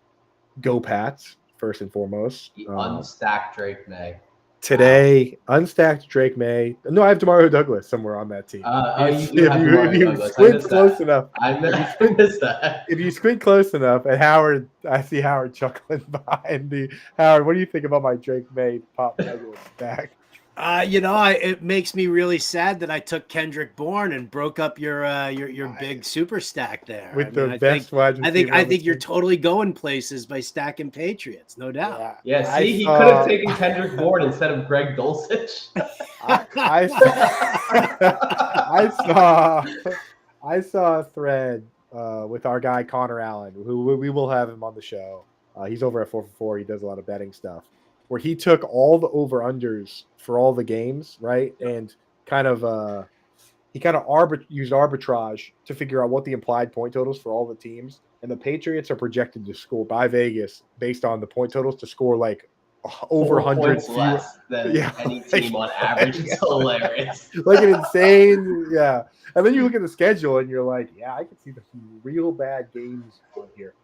go Pats, first and foremost. The unstacked Drake May. Today, unstacked Drake May. No, I have Demario Douglas somewhere on that team. If you squint close enough, I missed that. If you squint close enough, and Howard, I see Howard chuckling behind the Howard. What do you think about my Drake May pop Douglas back? You know, it makes me really sad that I took Kendrick Bourne and broke up your big super stack there. With the best wide receiver. I think you're totally going places by stacking Patriots, no doubt. Yeah, see, he could have taken Kendrick Bourne instead of Greg Dulcich. I saw a thread with our guy Connor Allen, who we will have him on the show. He's over at 4for4. He does a lot of betting stuff, where he took all the over-unders for all the games, right? And used arbitrage to figure out what the implied point totals for all the teams. And the Patriots are projected to score by Vegas based on the point totals to score like over 100 points less than any team on average. It's hilarious. Like an insane, yeah. And then you look at the schedule and you're like, yeah, I can see the real bad games on here.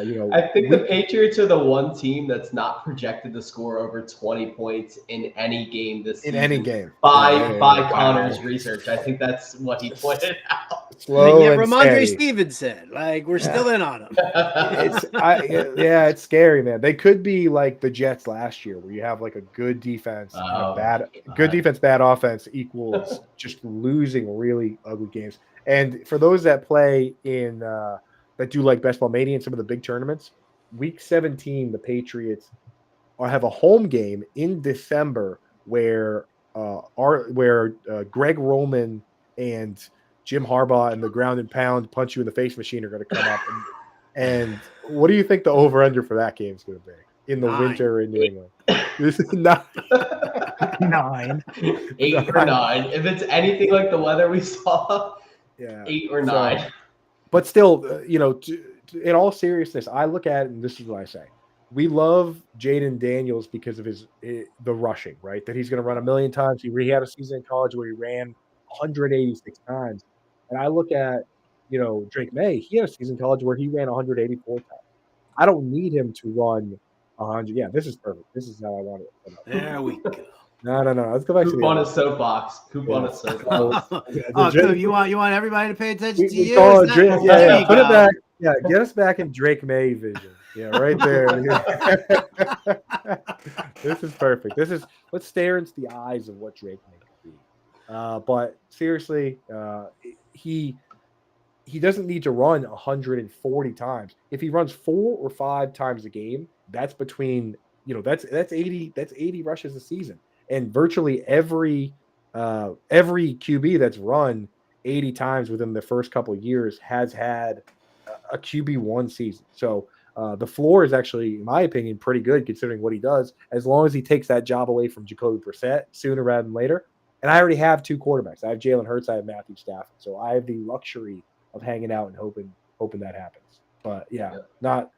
You know, I think the Patriots are the one team that's not projected to score over 20 points in any game this season. In any game. By Connor's research. I think that's what he pointed out. Slow and Ramondre steady. Stevenson. Like, we're still in on him. It's scary, man. They could be like the Jets last year, where you have like a good defense, and a good defense, bad offense equals just losing really ugly games. And for those that play in that do like Best Ball Mania and some of the big tournaments, week 17, the Patriots have a home game in December where Greg Roman and Jim Harbaugh and the ground and pound punch you in the face machine are going to come up. And what do you think the over-under for that game is going to be in the winter in New England? This is not 9. 8 or 9. If it's anything like the weather we saw, 8 or 9. But still, you know, in all seriousness, I look at it, and this is what I say. We love Jaden Daniels because of the rushing, right? That he's going to run 1,000,000 times. He had a season in college where he ran 186 times. And I look at, you know, Drake May. He had a season in college where he ran 184 times. I don't need him to run 100. Yeah, this is perfect. This is how I want it. There we go. No. Let's go back to the on a soapbox. Coop on a soapbox. Coop, you want everybody to pay attention to you? Put it back. Yeah, get us back in Drake May vision. Yeah, right there. This is perfect. Let's stare into the eyes of what Drake May could be. But seriously, he doesn't need to run 140 times. If he runs 4 or 5 times a game, that's between, you know, that's 80 rushes a season. And virtually every QB that's run 80 times within the first couple of years has had a QB1 season. So the floor is actually, in my opinion, pretty good considering what he does, as long as he takes that job away from Jacoby Brissett sooner rather than later. And I already have 2 quarterbacks. I have Jalen Hurts. I have Matthew Stafford. So I have the luxury of hanging out and hoping that happens. But I'm not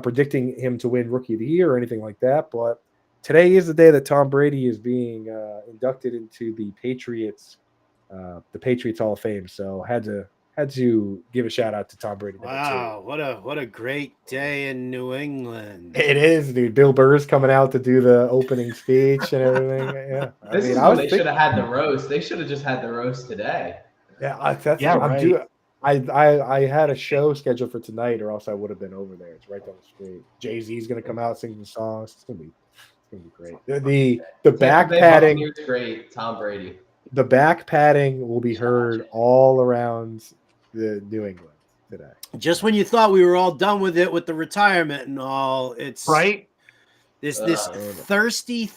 predicting him to win Rookie of the Year or anything like that. But today is the day that Tom Brady is being inducted into the Patriots Hall of Fame. So had to give a shout out to Tom Brady. Wow, what a great day in New England. It is, dude. Bill Burr's coming out to do the opening speech and everything. Yeah, this is when they should have had the roast. They should have just had the roast today. Yeah, I had a show scheduled for tonight, or else I would have been over there. It's right down the street. Jay-Z's gonna come out singing the songs. It's gonna be great. The back padding is great. Tom Brady. The back padding will be heard all around the New England today. Just when you thought we were all done with it with the retirement and all, it's Right? This Oh, thirsty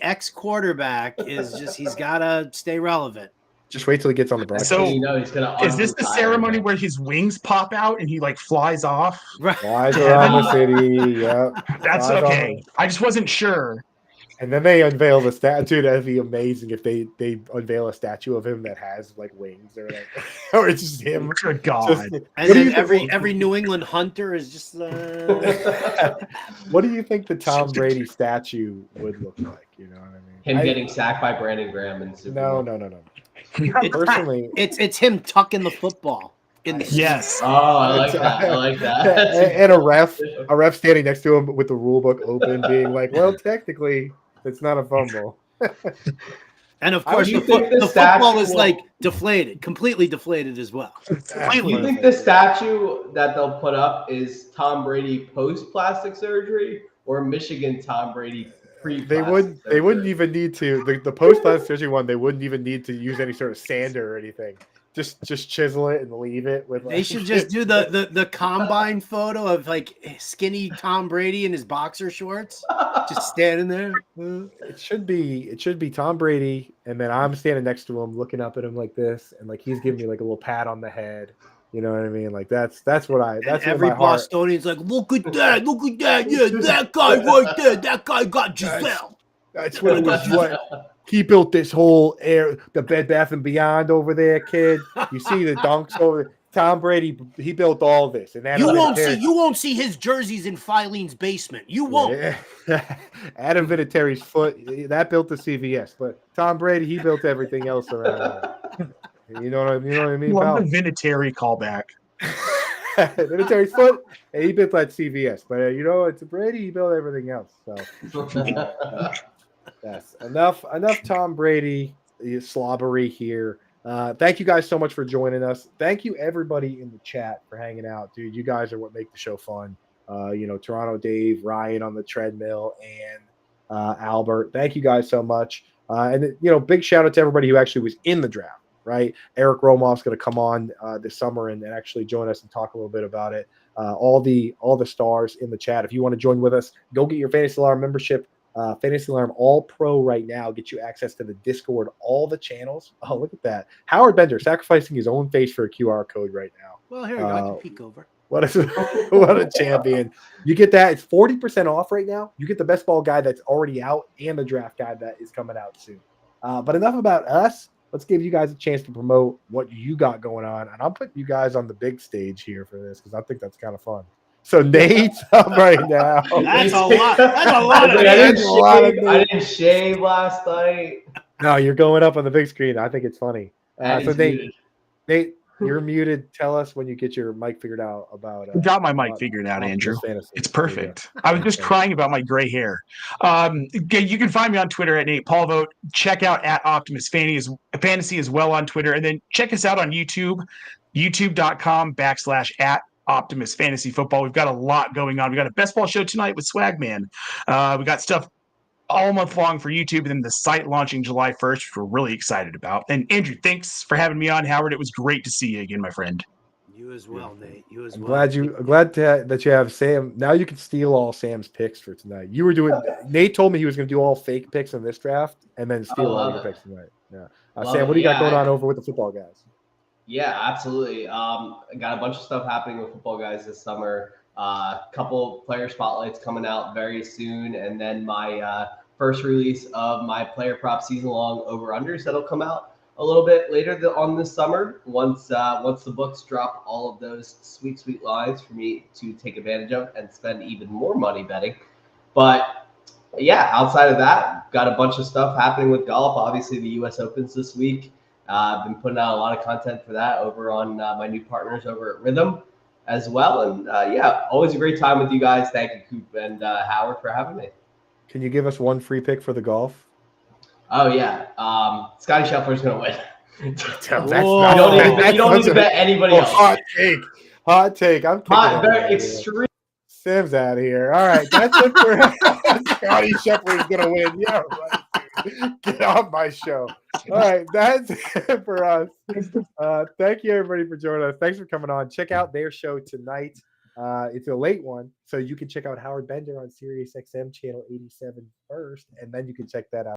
ex-quarterback he's got to stay relevant. Just wait till he gets on the broadcast. So You know he's gonna is this the unretire ceremony again. where his wings pop out and he like flies off? Flies around the city. Yep. That's Flies on okay. I just wasn't sure. And then they unveil the statue. That'd be amazing if they unveil a statue of him that has like wings or like, or it's just him. Good God. Just, And then every New England hunter is just. What do you think the Tom Brady statue would look like? You know what I mean? Him getting sacked by Brandon Graham and Super Bowl. No. Personally, it's him tucking the football in the Yes. Oh, I like that. I like that. and a ref standing next to him with the rule book open, being like, "Well, technically, it's not a fumble." And of course, the football is like deflated, completely deflated as well. Do you think the statue that they'll put up is Tom Brady post plastic surgery or Michigan Tom Brady pre? They wouldn't even need to the post plastic surgery one. They wouldn't even need to use any sort of sander or anything. Just chisel it and leave it with. They should just do the combine photo of like skinny Tom Brady in his boxer shorts, just standing there. It should be Tom Brady, and then I'm standing next to him, looking up at him like this, and like he's giving me like a little pat on the head. You know what I mean? Like that's what every Bostonian's like, look at that, yeah, that guy right there, that guy got Giselle. That's what it was. What he built this whole the Bed Bath and Beyond over there, kid. You see the dunks over. Tom Brady, he built all this, and you won't see his jerseys in Filene's basement. You won't. Yeah. Adam Vinatieri's foot that built the CVS, but Tom Brady, he built everything else around it. You know what I mean? Love the Vinatieri callback. Vinatieri's foot, and he built that CVS, but it's Brady. He built everything else. So. Yes, enough Tom Brady slobbery here. Thank you guys so much for joining us. Thank you everybody in the chat for hanging out, dude. You guys are what make the show fun. Toronto Dave, Ryan on the treadmill, and Albert. Thank you guys so much. And big shout out to everybody who actually was in the draft. Right, Eric Romoff's going to come on this summer and actually join us and talk a little bit about it. All the stars in the chat. If you want to join with us, go get your Fantasy Alarm membership. Fantasy Alarm All Pro right now get you access to the Discord, all the channels. Oh, look at that. Howard Bender sacrificing his own face for a QR code right now. Well, here we go. I can peek over. What a champion. You get that. It's 40% off right now. You get the best ball guide that's already out and the draft guide that is coming out soon. But enough about us. Let's give you guys a chance to promote what you got going on. And I'll put you guys on the big stage here for this because I think that's kind of fun. So Nate's up right now. That's a lot. That's a lot of I didn't shave last night. No, you're going up on the big screen. I think it's funny. So Nate, you're muted. Tell us when you get your mic figured out about. Got my mic figured out, Andrew. It's perfect. I was just crying about my gray hair. You can find me on Twitter at Nate Polvogt. Check out at Optimus Fantasy as well on Twitter, and then check us out on YouTube, youtube.com/@ Optimus Fantasy Football. We've got a lot going on. We got a best ball show tonight with Swagman. We got stuff all month long for YouTube, and then the site launching July 1st, which we're really excited about. And Andrew, thanks for having me on. Howard, it was great to see you again, my friend. You as well, Nate. You as I'm well. glad that you have Sam. Now you can steal all Sam's picks for tonight. You were doing. Nate told me he was going to do all fake picks in this draft and then steal all your picks tonight. Yeah, Sam, what do you got going on over with the football guys? Yeah, absolutely. I got a bunch of stuff happening with football guys this summer. Couple player spotlights coming out very soon, and then my first release of my player prop season long over unders that'll come out a little bit later on this summer. Once the books drop all of those sweet lines for me to take advantage of and spend even more money betting. But yeah, outside of that, got a bunch of stuff happening with golf. Obviously, the U.S. Opens this week. I've been putting out a lot of content for that over on my new partners over at Rhythm as well. And yeah, always a great time with you guys. Thank you, Coop and Howard, for having me. Can you give us one free pick for the golf? Oh, yeah. Scotty Scheffler's going to win. You don't need to bet anybody else. Hot take. I'm very extreme. Sam's out of here. All right, that's it for Scotty Scheffler's going to win. Yeah, right. Get off my show. All right, that's it for us. Thank you everybody for joining us. Thanks for coming on. Check out their show tonight. It's a late one, so you can check out Howard Bender on Sirius XM channel 87 first, and then you can check that out.